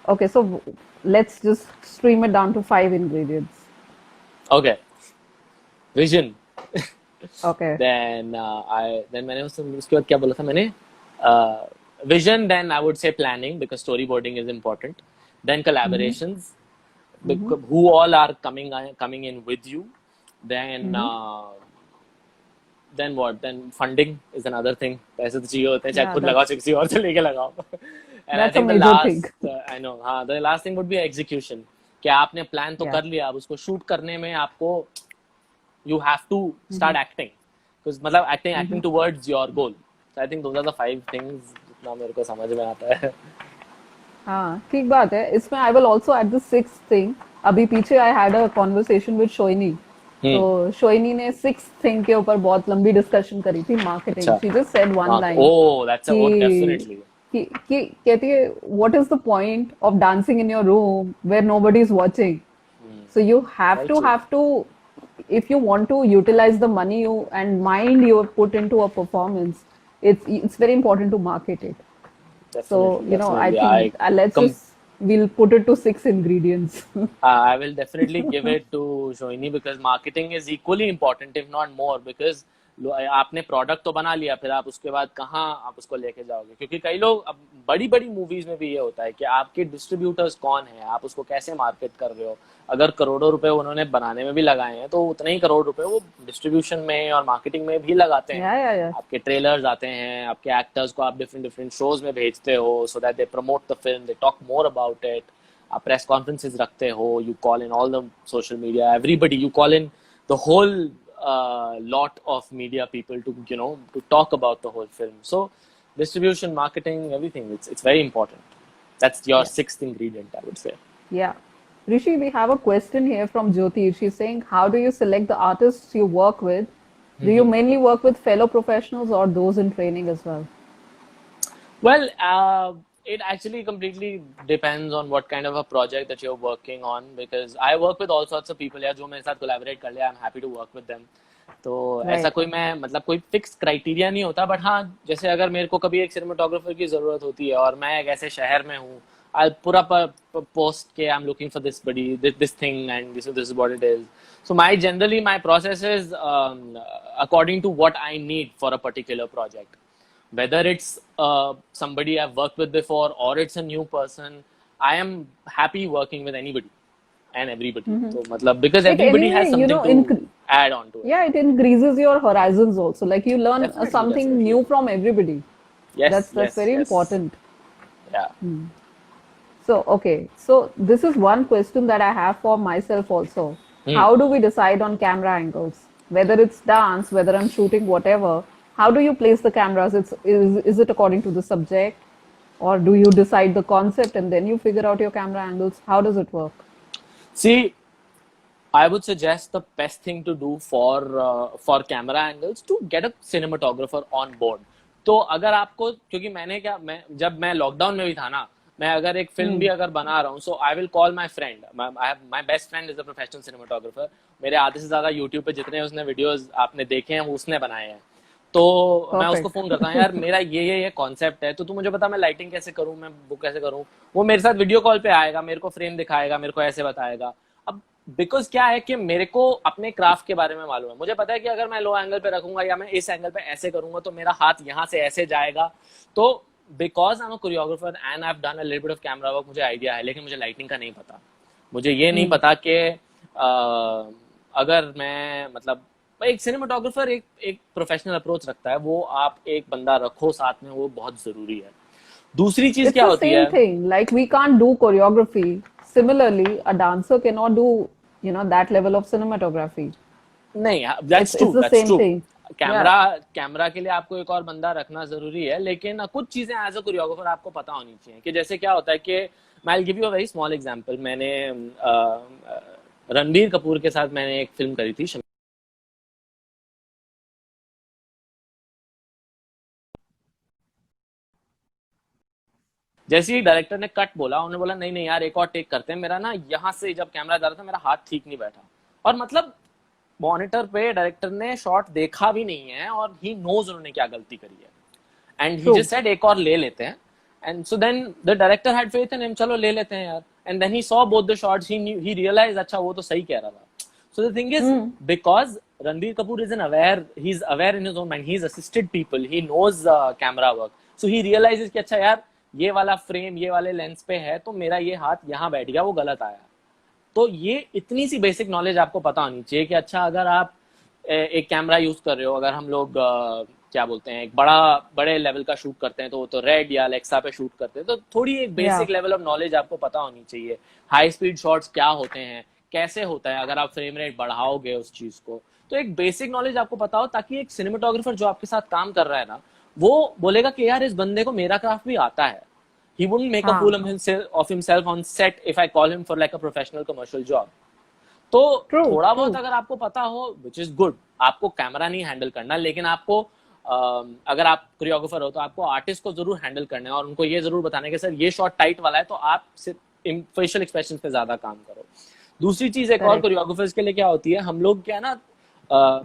Okay, so let's just stream it down to 5 ingredients. Okay. Vision. Okay. Then मैंने उसके बाद क्या बोला था मैंने. Vision, then I would say planning because storyboarding is important. Then collaborations, who all are coming in with you. Then then what? Then funding is another thing. पैसे तो चाहिए होते हैं चाहे Yeah, खुद लगाओ चाहे किसी और से लेके लगाओ. And I that's a think the major last thing. I know हाँ the last thing would be execution. कि आपने प्लान तो Yeah. कर लिया, अब उसको शूट करने में आपको you have to start acting because मतलब acting towards your goal. So I think those are the 5 things जितना मेरे को समझ में आता है. हाँ, ठीक बात है. इसमें I will also add the sixth thing. अभी पीछे I had a conversation with Shoini. तो शोइनी ने सिक्स थिंग के ऊपर बहुत लंबी डिस्कशन करी थी marketing. She just said one line Oh, that's a definitely. कि कहती है what is the point of dancing in your room where nobody is watching. So you have to if you want to utilize the money you and mind you have put into a performance, it's very important to market it. So, Definitely, I definitely. think Com- we'll put it to 6 ingredients. I will definitely give it to Shoini because marketing is equally important, if not more. Because आपने product तो बना लिया, फिर आप उसके बाद कहाँ आप उसको लेके जाओगे? क्योंकि कई लोग अब बड़ी बड़ी मूवीज में भी ये होता है कि आपके डिस्ट्रीब्यूटर्स कौन है, आप उसको कैसे मार्केट कर रहे हो. अगर करोड़ों रुपए उन्होंने बनाने में भी लगाए हैं तो उतने ही करोड़ रुपए वो डिस्ट्रीब्यूशन में और मार्केटिंग में भी लगाते हैं. Yeah, yeah, yeah. आपके ट्रेलर्स आते हैं, आपके एक्टर्स को आप डिफरेंट डिफरेंट शोज में भेजते हो so that they promote the film, they talk more about it. आप प्रेस कॉन्फ्रेंसेज रखते हो, you call in all the social media, everybody, you call in the whole lot of media people to to talk about the whole film. So distribution, marketing, everything, it's very important. That's your Yeah. sixth ingredient, I would say. Yeah. Rishi, we have a question here from Jyoti. She's saying, how do you select the artists you work with? Do you mainly work with fellow professionals or those in training as well? Well, it actually completely depends on what kind of a project that you're working on, because I work with all sorts of people यार जो मेरे साथ collaborate कर ले, I'm happy to work with them. तो ऐसा Right. कोई मैं मतलब कोई फिक्स क्राइटेरिया नहीं होता, बट हाँ, जैसे अगर मेरे को कभी एक सिनेमाटोग्राफर की जरूरत होती है और मैं एक ऐसे शहर में हूँ, I'll पूरा पोस्ट के I'm looking for this buddy, this thing, and this is what it is. So my process is according to what I need for a particular project. Whether it's somebody I've worked with before or it's a new person, I am happy working with anybody and everybody. So, matlab, because It everybody anyway, has something to add on to it. yeah, it increases your horizons also. Like you learn Definitely, something definitely. new from everybody. Yes, That's yes, very yes. important. Yeah. So, okay. So, this is one question that I have for myself also. How do we decide on camera angles? Whether it's dance, whether I'm shooting, whatever, how do you place the cameras? Is it according to the subject? Or do you decide the concept and then you figure out your camera angles? How does it work? See, I would suggest the best thing to do for camera angles to get a cinematographer on board. तो अगर आपको, क्योंकि मैं जब मैं lockdown में भी था ना, मैं अगर एक फिल्म भी अगर बना रहा हूँ, so I will call my friend. My best friend is a professional cinematographer. मेरे आधे से ज्यादा यूट्यूब पे जितने उसने वीडियोस आपने देखे हैं वो उसने बनाए हैं. तो मैं उसको Perfect. फोन करता हूँ, यार मेरा ये कॉन्सेप्ट है, तो तू मुझे बता मैं लाइटिंग कैसे करूँ, मैं वो कैसे करूँ. वो मेरे साथ वीडियो कॉल पे आएगा, मेरे को फ्रेम दिखाएगा, मेरे को ऐसे बताएगा. अब बिकॉज क्या है कि मेरे को अपने क्राफ्ट के बारे में मालूम है. मुझे पता है कि अगर मैं लो एंगल पे रखूंगा या मैं इस एंगल पे ऐसे करूंगा तो मेरा हाथ यहाँ से ऐसे जाएगा. तो because I am a choreographer and I have done a little bit of camera work, मुझे आइडिया है, लेकिन मुझे लाइटिंग का नहीं पता. मुझे ये नहीं पता कि अगर मैं मतलब एक सिनेमाटोग्राफर एक प्रोफेशनल अप्रोच रखता है, वो आप एक बंदा रखो साथ में, वो बहुत जरूरी है. दूसरी चीज It's क्या the होती है? same thing. Like we can't do choreography. Similarly, a dancer cannot do, that level of cinematography. नहीं, It's that's it's the true. same thing. Camera Yeah. Camera के लिए आपको एक और बंदा रखना जरूरी है, लेकिन कुछ चीजें एज अ कोरियोग्राफर आपको पता होनी चाहिए. कि जैसे क्या होता है कि मैं will give you a very small example. मैंने रणबीर कपूर के साथ मैंने एक फिल्म करी थी. जैसे ही डायरेक्टर ने कट बोला, उन्होंने बोला नहीं नहीं यार एक और टेक करते हैं. मेरा ना यहाँ से जब कैमरा जा रहा था, मेरा हाथ ठीक नहीं बैठा, और मतलब मॉनिटर पे डायरेक्टर ने शॉट देखा भी नहीं है और ही नोज उन्होंने क्या गलती करी है. And he True. Just said एक और ले लेते हैं. And so then the director had faith in him, चलो ले लेते हैं यार. And then he saw both the shots, he realise अच्छा वो तो सही कह रहा था. So the thing is, because Ranbir Kapoor is he is aware in his own mind, he is assisted people, he knows camera work. So he realises कि अच्छा यार ये वाला फ्रेम ये वाले लेंस पे है तो मेरा ये हाथ यहाँ बैठ गया, वो गलत आया. तो ये इतनी सी बेसिक नॉलेज आपको पता होनी चाहिए कि अच्छा अगर आप एक कैमरा यूज कर रहे हो, अगर हम लोग क्या बोलते हैं एक बड़े लेवल का शूट करते हैं तो वो तो रेड या अलेक्सा पे शूट करते हैं, तो थोड़ी एक basic Yeah. Level of knowledge आपको पता होनी चाहिए. हाई स्पीड शॉट्स क्या होते हैं, कैसे होता है, अगर आप फ्रेम रेट बढ़ाओगे उस चीज को, तो एक बेसिक नॉलेज आपको पता हो, ताकि एक सिनेमेटोग्राफर जो आपके साथ काम कर रहा है ना, वो बोलेगा कि यार इस बंदे को मेरा क्राफ्ट भी आता है. He wouldn't make a हाँ. fool of himself on set if I call him for like a professional commercial job. तो True. थोड़ा बहुत True. अगर आपको पता हो, which is good, आपको कैमरा नहीं हैंडल करना, लेकिन आपको अगर आप कोरियोग्राफर हो तो आपको आर्टिस्ट को जरूर हैंडल करना है और उनको ये जरूर बताना है कि सर ये शॉट टाइट वाला है तो आप फेशियल एक्सप्रेशन पे ज्यादा काम करो. दूसरी चीज एक और Correct. कोरियोग्राफर्स के लिए क्या होती है, हम लोग क्या है ना,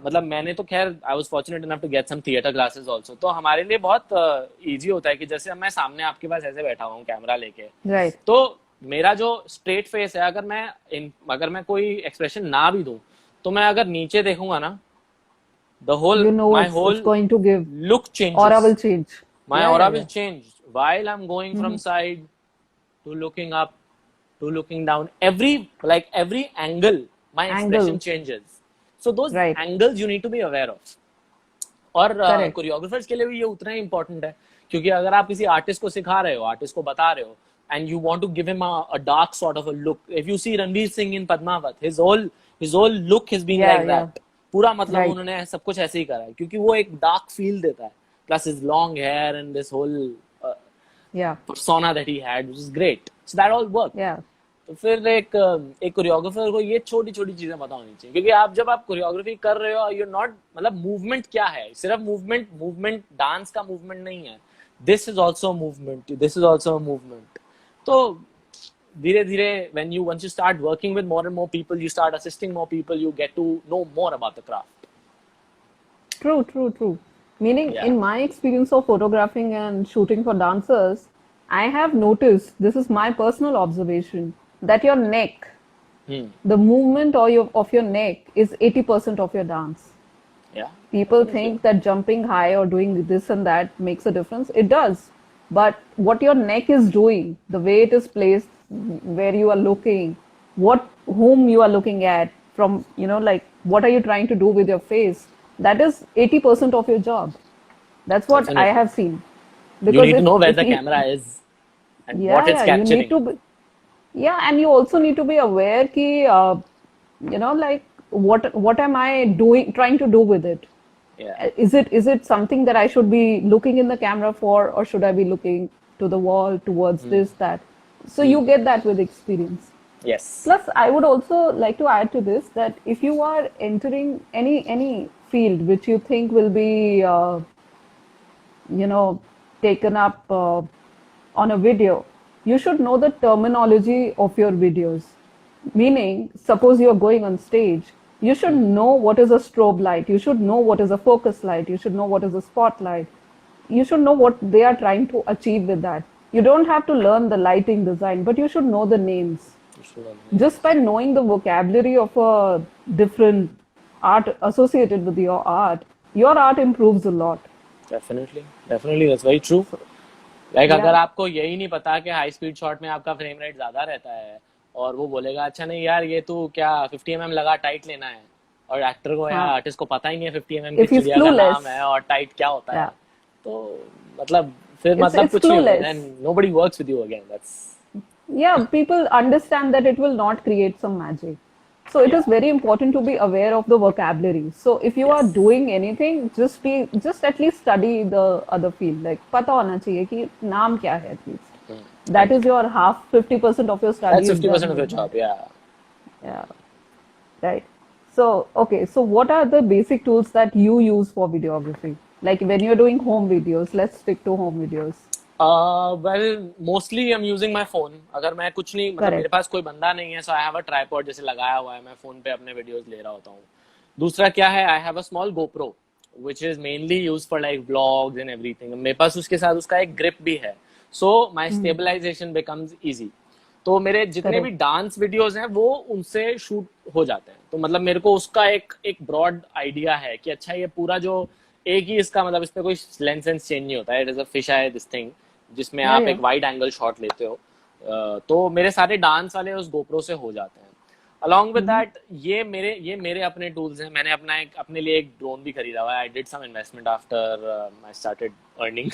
मतलब मैंने तो खैर I was fortunate enough to get some theatre classes also, तो हमारे लिए बहुत इजी होता है कि जैसे मैं सामने आपके पास ऐसे बैठा हूँ कैमरा लेके, Right. तो मेरा जो स्ट्रेट फेस है, अगर मैं कोई एक्सप्रेशन ना भी दूं, तो मैं अगर नीचे देखूंगा ना, the whole You know my it's whole going to give look aura changes, will change. my Yeah, aura yeah, will yeah. change while I'm going from side to looking up to looking down, every angle my expression Angles. changes, so those Right. angles you need to be aware of. और Correct. Choreographers के लिए भी ये उतना ही important है, क्योंकि अगर आप किसी आर्टिस्ट को सिखा रहे हो, आर्टिस्ट को बता रहे हो, and you want to give him a dark sort of a look, if you see Ranveer Singh in Padmaavat, his whole look has been Yeah, like yeah. That, पूरा मतलब Right. उन्होंने सब कुछ ऐसे ही करा है, क्योंकि वो एक डार्क फील देता है, plus his long hair and this whole Yeah. persona that he had, which is great, so that all worked. Yeah. तो फिर एक कोरियोग्राफर को ये छोटी छोटी चीजें पता होनी चाहिए, क्योंकि आप जब आप कोरियोग्राफी कर रहे हो, यू नॉट, मतलब मूवमेंट क्या है, सिर्फ मूवमेंट डांस का मूवमेंट नहीं है, this is also movement, this is also movement. तो धीरे धीरे once you start working with more and more people, you start assisting more people, you get to know more about the craft. True, true, true. Meaning, Yeah. in my experience of photographing and shooting for dancers, I have noticed, this is my personal observation, that your neck, Hmm. the movement of your neck is 80% of your dance. Yeah. People Definitely. think that jumping high or doing this and that makes a difference. It does. But what your neck is doing, the way it is placed, where you are looking, whom you are looking at, from, like, what are you trying to do with your face, that is 80% of your job. That's what I Definitely. have seen. You Because need to know where if the you, camera is and what yeah, it's yeah, you need capturing. to be, yeah, and you also need to be aware ki, like, what am I doing, trying to do with it? Yeah. Is it something that I should be looking in the camera for, or should I be looking to the wall, towards Hmm. this, that? So you get that with experience. Yes. Plus, I would also like to add to this that if you are entering any field which you think will be, you know, taken up on a video, you should know the terminology of your videos. Meaning, suppose you are going on stage, you should know what is a strobe light, you should know what is a focus light, you should know what is a spotlight, you should know what they are trying to achieve with that. You don't have to learn the lighting design, but you should know the names. Just by knowing the vocabulary of a different art associated with your art improves a lot. Definitely, that's very true. Like अगर Yeah. आपको यही नहीं पता कि high speed shot में आपका frame rate ज्यादा रहता है, और वो बोलेगा अच्छा नहीं यार ये तू क्या 50 mm लगा, टाइट लेना है, और एक्टर को या Huh. आर्टिस्ट को पता ही नहीं है 50 mm की If he's चिड़िया का clueless, नाम है और टाइट क्या होता है, yeah, तो मतलब फिर it's मतलब it's कुछ नहीं होगा, clueless. Then nobody works with you again, that's Yeah, people understand that it will not create some magic. So it या is very important to be aware of the vocabulary. So if you are yes doing anything, just at least study the other field. Like पता होना चाहिए कि नाम क्या है at least. हाँ That is जी, your half 50% of your study that's is done 50% of your with that. Job, या Yeah, right. So okay, so what are the basic tools that you use for videography? Like when you're doing home videos, let's stick to home videos. Well mostly I am using my phone, अगर मैं कुछ नहीं, मतलब मेरे Correct. पास कोई बंदा नहीं है, सो आई हैव अ ट्राइपॉड जैसे लगाया हुआ है, मैं फोन पे अपने वीडियोस ले रहा होता हूँ। दूसरा क्या है, I have a small GoPro which is mainly use for like vlogs and everything, मेरे पास उसके साथ उसका एक ग्रिप भी है, सो माई स्टेबलाइजेशन बिकम्स ईजी। तो मेरे जितने भी Correct. डांस वीडियोस हैं वो उनसे शूट हो जाते हैं, तो मतलब मेरे को उसका एक ब्रॉड आइडिया है कि अच्छा ये पूरा जो एक ही इसका, मतलब इसमें कोई लेंस चेंज नहीं होता है, it is a fish I this thing, जिसमें Yeah, आप yeah. एक वाइड एंगल शॉट लेते हो। तो मेरे सारे डांस वाले उस गोप्रो से हो जाते हैं। अलॉन्ग विद दैट ये मेरे अपने टूल्स हैं, मैंने अपने लिए एक ड्रोन भी खरीदा हुआ है, I did some investment after I started earning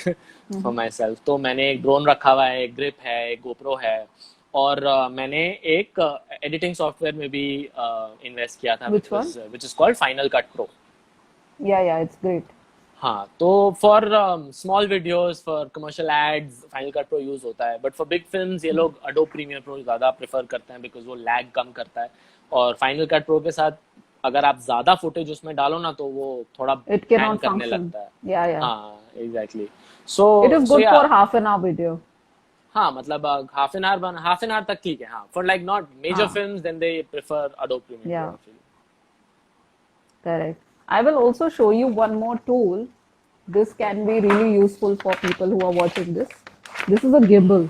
for myself, तो मैंने एक ड्रोन रखा हुआ है, एक ग्रिप है, एक गोप्रो है, और मैंने एक एडिटिंग सॉफ्टवेयर में भी इन्वेस्ट किया था, Which one? Which is called Final Cut Pro. Yeah, yeah, it's great. हाँ, तो for small videos, for commercial ads Final Cut Pro use होता है, बट फॉर बिग फिल्म्स ये लोग एडोब प्रीमियर प्रो ज्यादा प्रेफर करते हैं, बिकॉज वो लैग कम करता है, और फाइनल कट प्रो के साथ अगर आप ज्यादा फुटेज उसमें डालो ना तो वो थोड़ा It हैंग cannot करने function. लगता है। Yeah, yeah. हाँ exactly, so It is so good या for half an hour video. हाँ मतलब हाफ एन आवर तक ठीक है हाँ for like not major हाँ, films then they prefer Adobe Premiere Pro yeah, I feel. correct. I will also show you one more tool. This can be really useful for people who are watching this. This is a gimbal.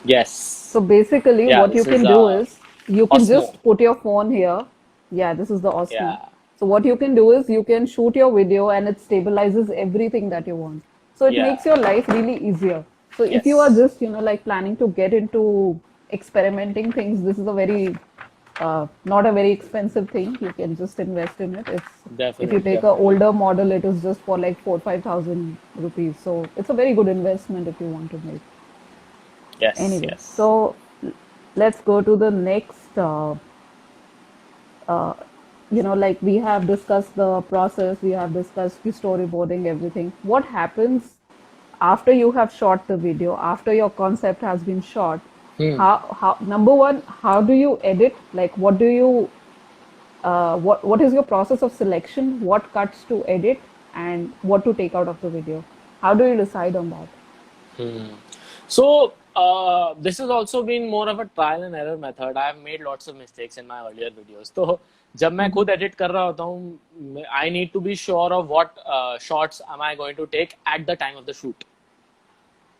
So Yes, basically, yeah, what you this is can do is you can Osmo. just put your phone here. Yeah, this is the Osmo. Yeah, So what you can do is you can shoot your video and it stabilizes everything that you want. So it yeah, makes your life really easier. So if you are yes, just, like planning to get into experimenting things, this is a very not a very expensive thing. You can just invest in it. It's if you definitely, take a definitely. older model, it is just for like 4 5,000 rupees. So it's a very good investment if you want to make. Yes, Anyway, yes. so let's go to the next. Uh, like we have discussed the process, we have discussed the storyboarding, everything. What happens after you have shot the video, after your concept has been shot? Hmm. How number one, how do you edit? Like, what do you what is your process of selection? What cuts to edit and what to take out of the video? How do you decide on that? Hmm. So this has also been more of a trial and error method. I have made lots of mistakes in my earlier videos. तो जब मैं खुद edit कर रहा होता हूँ, I need to be sure of what shots am I going to take at the time of the shoot.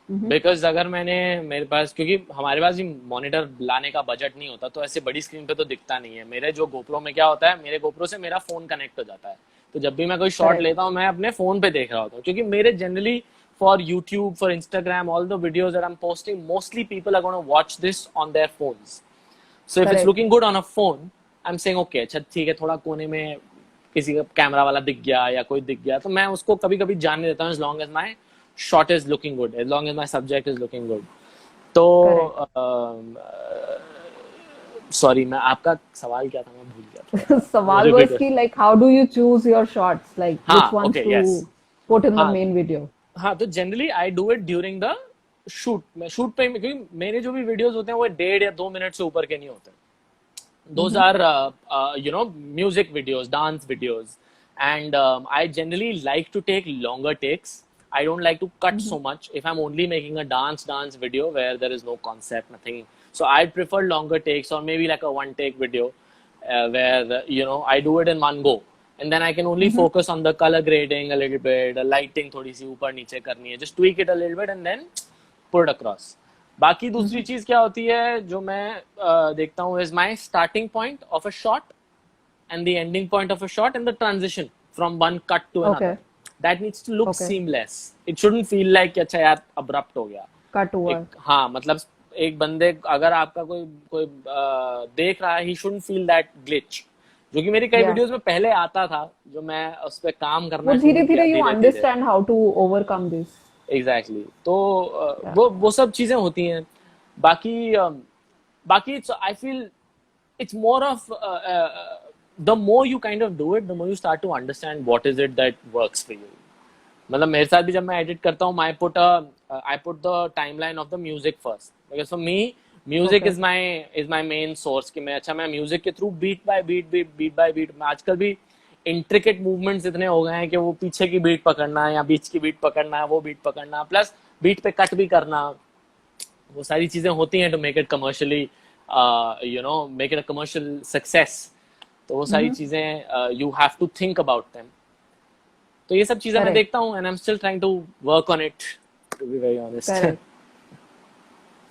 Because अगर मेरे पास क्योंकि हमारे पास भी मॉनिटर लाने का बजट नहीं होता तो ऐसे बड़ी स्क्रीन पे तो दिखता नहीं है मेरे जो गोप्रो में क्या होता है मेरे गोप्रो से मेरा फोन कनेक्ट हो जाता है तो जब भी मैं कोई शॉट Correct. लेता हूँ मैं अपने फोन पे देख रहा होता हूँ क्योंकि मेरे generally for YouTube for Instagram all the videos that I am posting mostly people are gonna watch this on their phones so if it's Correct. Looking good on a phone I am saying okay अच्छा ठीक है थोड़ा कोने में किसी का camera वाला दिख गया या कोई दिख गया तो मैं उसको कभी कभी जानने देता हूँ as long as my shot is looking good as long as my subject is looking good तो Correct. सॉरी मैं आपका सवाल क्या था मैं भूल गया थोड़ा सा वो Sawal was repeat ki, like, how do you choose your shots? Like, which हाँ ones okay yes to put in the हाँ main video? हाँ तो generally I do it during the shoot मैं शूट पे क्योंकि मेरे जो भी वीडियोस होते हैं वो 1.5 या 2 मिनट से ऊपर के नहीं होते those Mm-hmm. are music videos dance videos and I generally like to take longer takes I don't like to cut so much if I'm only making a dance video where there is no concept nothing so I prefer longer takes or maybe like a one take video where I do it in one go and then I can only Mm-hmm. focus on the color grading a little bit the lighting थोड़ी सी ऊपर नीचे करनी है just tweak it a little bit and then put it across बाकी दूसरी चीज क्या होती है जो मैं देखता हूँ is my starting point of a shot and the ending point of a shot and the transition from one cut to another Okay. That needs to look Okay. Seamless it shouldn't feel like अच्छा यार abrupt हो गया Cut over. एक हाँ मतलब एक बंदे अगर आपका कोई कोई देख रहा है he shouldn't feel that glitch जो कि मेरी कई Yeah. वीडियोस में पहले आता था जो मैं उस पर काम वो करना शुरू धीरे किया धीरे you धीरे धीरे understand how to overcome this. Exactly तो Yeah. वो सब चीजें होती हैं बाकी बाकी I feel it's more of the more you kind of do it the more you start to understand what is it that works for you मतलब मेरे साथ भी जब मैं एडिट करता हूँ I put the timeline of the music first because for me music Okay. is my main source कि मैं म्यूजिक के थ्रू beat by beat मैं आजकल भी इंट्रिकेट मूवमेंट्स इतने हो गए हैं कि वो पीछे की बीट पकड़ना है या बीच की बीट पकड़ना है वो बीट पकड़ना प्लस बीट पे कट भी करना वो सारी चीजें होती हैं to make it commercially make it a commercial success तो वो सारी Mm-hmm. चीजें you have to think about them तो ये सब चीजें मैं Correct. देखता हूँ and I am still trying to work on it to be very honest Correct.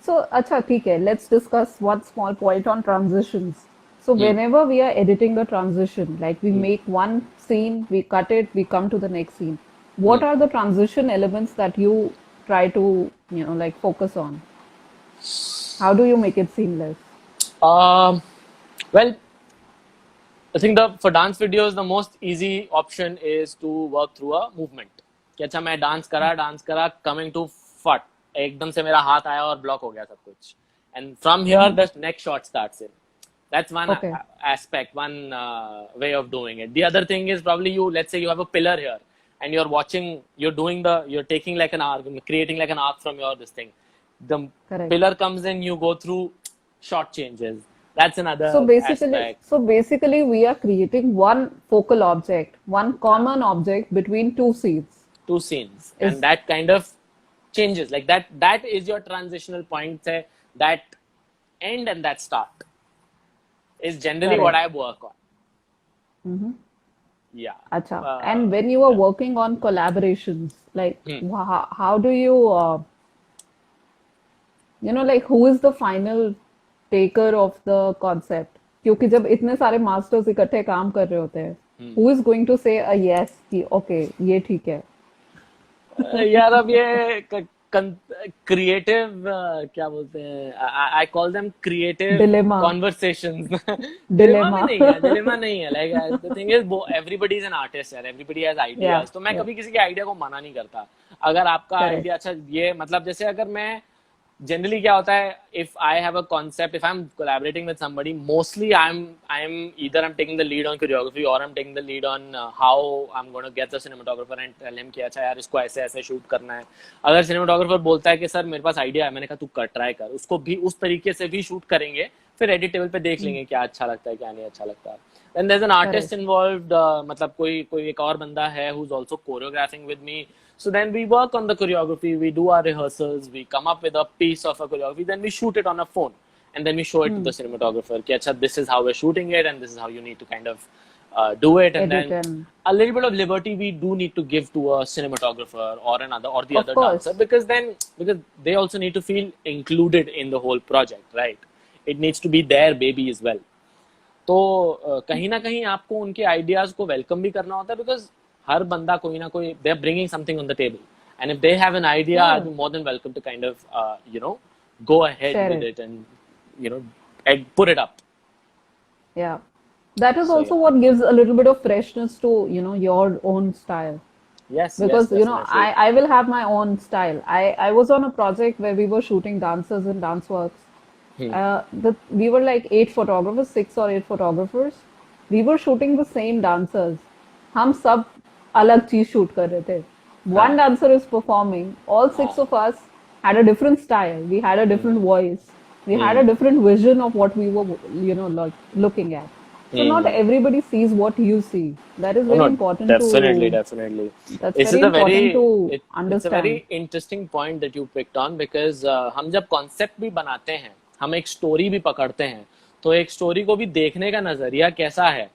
So, acha, theek hai. Let's discuss one small point on transitions. So, whenever we are editing a transition, like we make one scene, we cut it, we come to the next scene. What are the transition elements that you try to, like focus on? How do you make it seamless? Well, I think for dance videos the most easy option is to work through a movement. कि अच्छा मैं dance करा coming to फट एकदम से मेरा हाथ आया और ब्लॉक हो गया सब कुछ and from here the next shot starts in. That's one Okay. aspect, one way of doing it. The other thing is probably let's say you have a pillar here and you're taking like an arc, creating like an arc from this thing. The Correct. pillar comes in, you go through shot changes. That's another aspect. So basically, we are creating one focal object, one common object between two scenes. Two scenes. And Is that kind of changes. Like that is your transitional point. Say that end and that start is generally what I work on. Yeah. Acha. And when you are working on collaborations, like how do you, like who is the final taker of the concept? क्योंकि जब इतने सारे masters इकट्ठे काम कर रहे होते हैं, who is going to say a yes कि okay ये ठीक है? यार अब ये क्रिएटिव क्या बोलते हैं, I call them creative Dilemma. Conversations. Dilemma भी Dilemma. नहीं है, डिलेमा नहीं है. Like the thing is everybody is an artist यार, एवरीबॉडी हैज आइडियाज. तो मैं कभी किसी के आइडिया को मना नहीं करता. अगर आपका आइडिया अच्छा, ये मतलब जैसे अगर मैं generally क्या होता है, if I have a concept, if I'm collaborating with somebody, mostly I'm either I'm taking the lead on choreography or I'm taking the lead on how I'm going to get the cinematographer and tell him कि अच्छा यार इसको ऐसे ऐसे shoot करना है. अगर cinematographer बोलता है कि सर मेरे पास आइडिया है, मैंने कहा तू कर, ट्राई कर, उसको भी उस तरीके से भी शूट करेंगे, फिर एडिट टेबल पे देख लेंगे क्या अच्छा लगता है क्या नहीं अच्छा लगता है. Then there's an artist involved, मतलब कोई एक और बंदा है who's also choreographing with me. So then we work on the choreography, we do our rehearsals, we come up with a piece of a choreography, then we shoot it on a phone, and then we show it to the cinematographer. Ki, Achha, this is how we're shooting it, and this is how you need to kind of do it. And Edit then and... a little bit of liberty we do need to give to a cinematographer or the other dancer, because they also need to feel included in the whole project, right? It needs to be their baby as well. तो कहीं ना कहीं आपको उनके ideas को welcome भी करना होता है, बिकॉज हर बंदा कोई ना कोई, they are bringing something on the table, and if they have an idea, I'd be more than welcome to kind of go ahead Share with it and and put it up. Yeah, that is also what gives a little bit of freshness to your own style. Yes, because yes, I will have my own style. I was on a project where we were shooting dancers in dance works. We were like 8 photographers, 6 or 8 photographers. We were shooting the same dancers. हम सब अलग चीज shoot कर रहे थे. One dancer is performing. All 6 of us had a different style. We had a different voice. We had a different vision of what we were, looking at. So not everybody sees what you see. That is very important. Definitely. That's very important to understand. It's a very interesting point that you picked on, because हम जब concept भी बनाते हैं, हम एक story भी पकड़ते हैं, तो एक story को भी देखने का नजरिया कैसा है,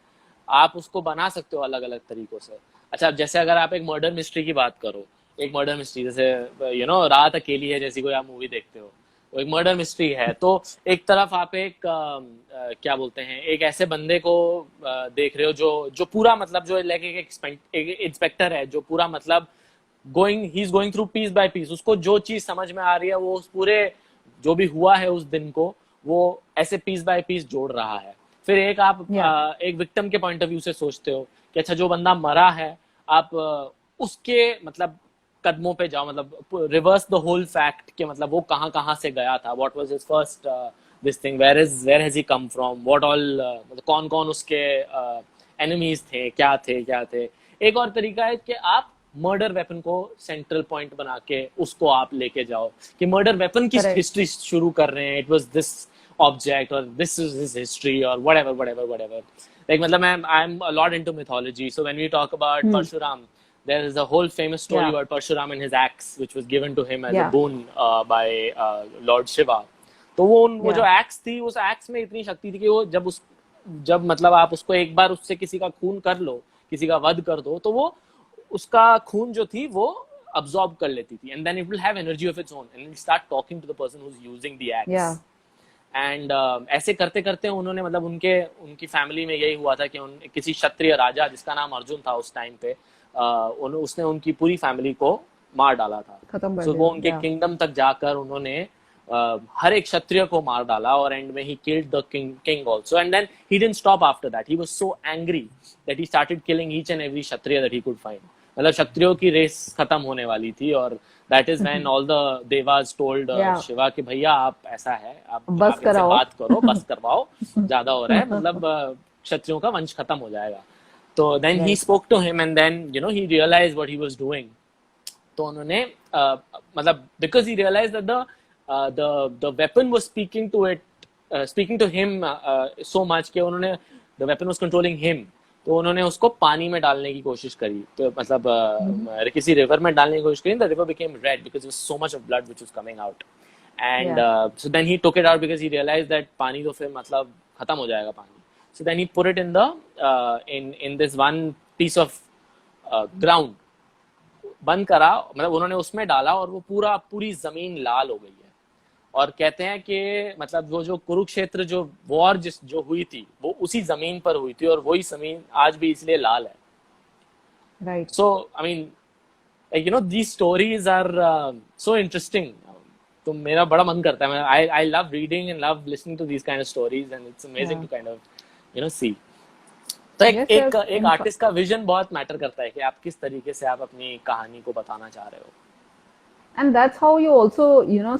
आप उसको बना सकते हो अलग अलग तरीकों से. अच्छा, जैसे अगर आप एक मर्डर मिस्ट्री की बात करो, एक मर्डर मिस्ट्री जैसे रात अकेली है जैसी कोई आप मूवी देखते हो, वो एक मर्डर मिस्ट्री है. तो एक तरफ आप एक क्या बोलते हैं, एक ऐसे बंदे को देख रहे हो जो पूरा मतलब जो लाइक एक इंस्पेक्टर है, जो पूरा मतलब he is going through piece by piece. उसको जो चीज समझ में आ रही है वो उस पूरे जो भी हुआ है उस दिन को वो ऐसे पीस बाय पीस जोड़ रहा है. फिर एक आप एक विक्टिम के पॉइंट ऑफ व्यू से सोचते हो कि अच्छा जो बंदा मरा है, आप उसके मतलब कदमों पे जाओ, मतलब रिवर्स द होल फैक्ट कि मतलब वो कहाँ से गया था, what was his first this thing, where has he come from, what all, मतलब कौन उसके एनिमीज थे, क्या थे. एक और तरीका है कि आप मर्डर वेपन को सेंट्रल पॉइंट बना के उसको आप लेके जाओ कि मर्डर वेपन की हिस्ट्री शुरू कर रहे हैं, it was this object or this is his history or whatever. Like matlab I'm a lot into mythology, so when we talk about Parshuram, there is a whole famous story about Parshuram and his axe which was given to him as a boon by Lord Shiva. तो वो जो axe थी, उस axe में इतनी शक्ति थी कि वो जब मतलब आप उसको एक बार उससे किसी का खून कर लो, किसी का वध कर दो, तो वो उसका खून जो थी वो absorb कर लेती थी, and then it will have energy of its own and it will start talking to the person who's using the axe. And ऐसे करते करते उन्होंने मतलब उनकी फैमिली में यही हुआ था कि किसी क्षत्रिय राजा जिसका नाम अर्जुन था उस टाइम पे, उसने उनकी पूरी फैमिली को मार डाला था. तो वो उनके किंगडम तक जाकर उन्होंने हर एक क्षत्रिय को मार डाला और एंड में he killed the king also. And then he didn't stop after that. He was so angry that he started killing each and every Kshatriya that he could find. मतलब क्षत्रियों की रेस खत्म होने वाली थी, और that is when all the devas told Shiva कि भैया आप ऐसा है, आप इनसे बात करो, बस करवाओ, ज्यादा हो रहा है, मतलब क्षत्रियों का वंश खत्म हो जाएगा. तो then he spoke to him and then he realized what he was doing. तो उन्होंने मतलब because he realized that the weapon was speaking to him so much कि उन्होंने the weapon was controlling him. तो उन्होंने उसको पानी में डालने की कोशिश करी, तो मतलब किसी रिवर में डालने की कोशिश करी, the river became red because so much of blood which was coming out, and Yeah. So then he took it out because he realise that पानी तो फिर मतलब खत्म हो जाएगा पानी. So then he put it in the in this one piece of ground, बंद करा, मतलब उन्होंने उसमें डाला और वो पूरी जमीन लाल हो गई है. और कहते हैं कि मतलब वो जो कुरुक्षेत्र जो वॉर जो हुई थी वो उसी जमीन पर हुई थी, और वही जमीन आज भी इसलिए लाल है. Right. So I mean like you know these stories are so interesting. तो मेरा बड़ा मन करता है, I love reading and love listening to these kind of stories, and it's amazing Yeah. to kind of see. तो एक Yes, एक yes. एक आर्टिस्ट का विजन बहुत मैटर करता है कि आप किस तरीके से आप अपनी कहानी को बताना चाह रहे हो. And that's how you also,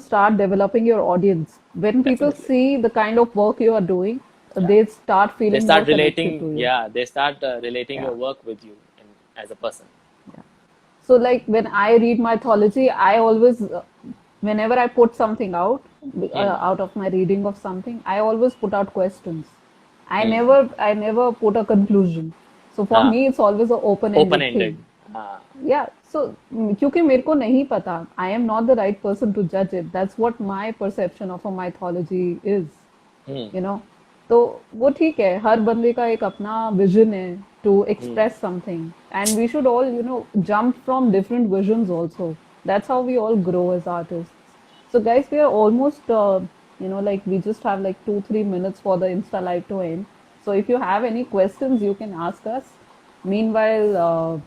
start developing your audience. When people Definitely. see the kind of work you are doing, Yeah. they start They feeling more start connected relating, to you. yeah, they start relating Yeah. your work with you as a person. Yeah. So, like when I read mythology, I always, whenever I put something out, out of my reading of something, I always put out questions. I never put a conclusion. So for हाँ, me, it's always an open open-ended ended. thing. हाँ. Yeah, so क्योंकि मेरे को नहीं पता, I am not the right person to judge it. That's what my perception of a mythology is, hmm. you know. तो वो ठीक है, हर बंदे का एक अपना विजन है to hmm. express something, and we should all, jump from different visions also. That's how we all grow as artists. So guys, we are almost, like we just have like 2-3 minutes for the Insta live to end. So if you have any questions, you can ask us. Meanwhile,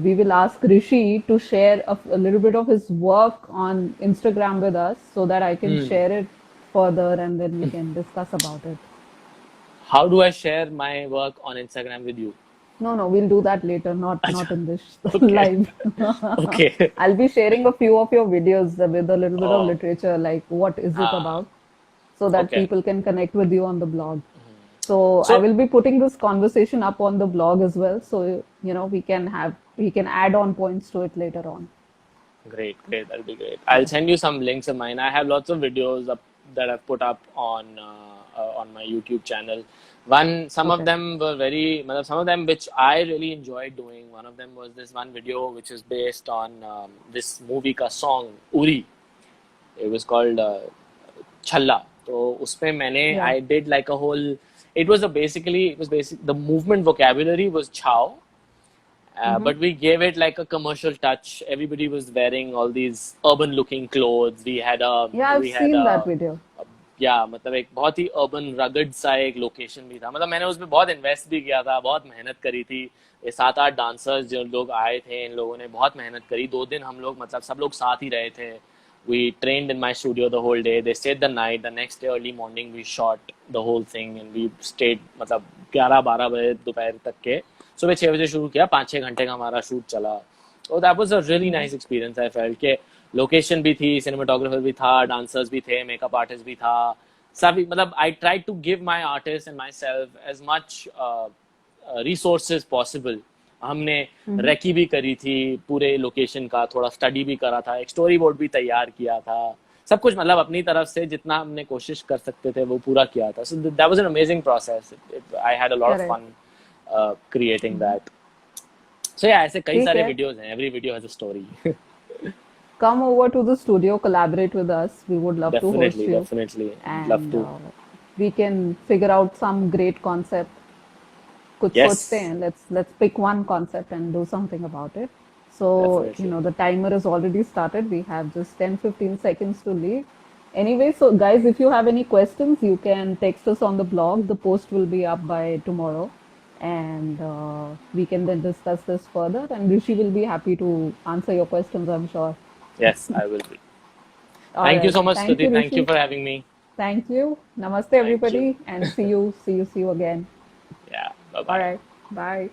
we will ask Rishi to share a little bit of his work on Instagram with us so that I can hmm. share it further and then we can discuss about it. How do I share my work on Instagram with you? No, no, we'll do that later, not अच्छा. in this Okay. live. Okay. I'll be sharing a few of your videos with a little bit of Oh. literature, like what is it Ah. about, so that Okay. people can connect with you on the blog. So I So will be putting this conversation up on the blog as well, so we can add on points to it later on. great, great. That'll be great. I'll Yes. send you some links of mine. I have lots of videos up that I've put up on my YouTube channel. Some of Okay. them were some of them which I really enjoyed doing. One of them was this one video which is based on this movie ka song Uri. It was called Challa. तो उसमें मैंने Yeah. I did like a whole. It was basic. The movement vocabulary was chow. But we gave it like a commercial touch. Everybody was wearing all these urban-looking clothes. Yeah, I've We had seen that a video. या मतलब एक बहुत ही urban rugged सा एक location भी था. मतलब मैंने उसमें बहुत इन्वेस्ट भी किया था, बहुत मेहनत करी थी. ये 7-8 डांसर्स जो लोग आए थे, इन लोगों ने बहुत मेहनत करी. 2 दिन हम लोग मतलब सब लोग साथ ही रहे थे. We trained in my studio the whole day. They stayed the night. The next day early morning we shot the whole thing and we stayed मतलब 11-12 बजे दोपहर तक के. सुबह 6 बजे शुरू किया, 5-6 घंटे का हमारा शूट चला. So that was a really nice experience. I felt कि लोकेशन भी थी, सिनेमाटोग्राफर भी था, डांसर्स भी थे, मेकअप आर्टिस्ट भी था. सभी मतलब I try to give my artist and myself as much resources possible. हमने रेकी भी करी थी पूरे लोकेशन का, थोड़ा स्टडी भी करा था, एक स्टोरी बोर्ड भी तैयार किया था. सब कुछ मतलब अपनी तरफ से जितना हमने कोशिश कर सकते थे वो पूरा किया था. So that was an amazing process. I had a lot of Correct. Fun creating that. So yeah ऐसे कई ठीक सारे है. वीडियोस हैं. Every video has a story. Come over to the studio, collaborate with us. We would love to host Definitely, you, definitely. Love and to. we can figure out some great concept. कुछ सोचते Yes, हैं. Let's pick one concept and do something about it. So, definitely. the timer is already started. We have just 10-15 seconds to leave. Anyway, so guys, if you have any questions, you can text us on the blog. The post will be up by tomorrow, and we can then discuss this further. And Rishi will be happy to answer your questions, I'm sure. Yes, I will be. All Thank you right. so much, Thank Stuti. you, Thank you Rishi. for having me. Thank you. Namaste, Thank you. everybody, and see you again. Yeah, bye All bye. right. Bye.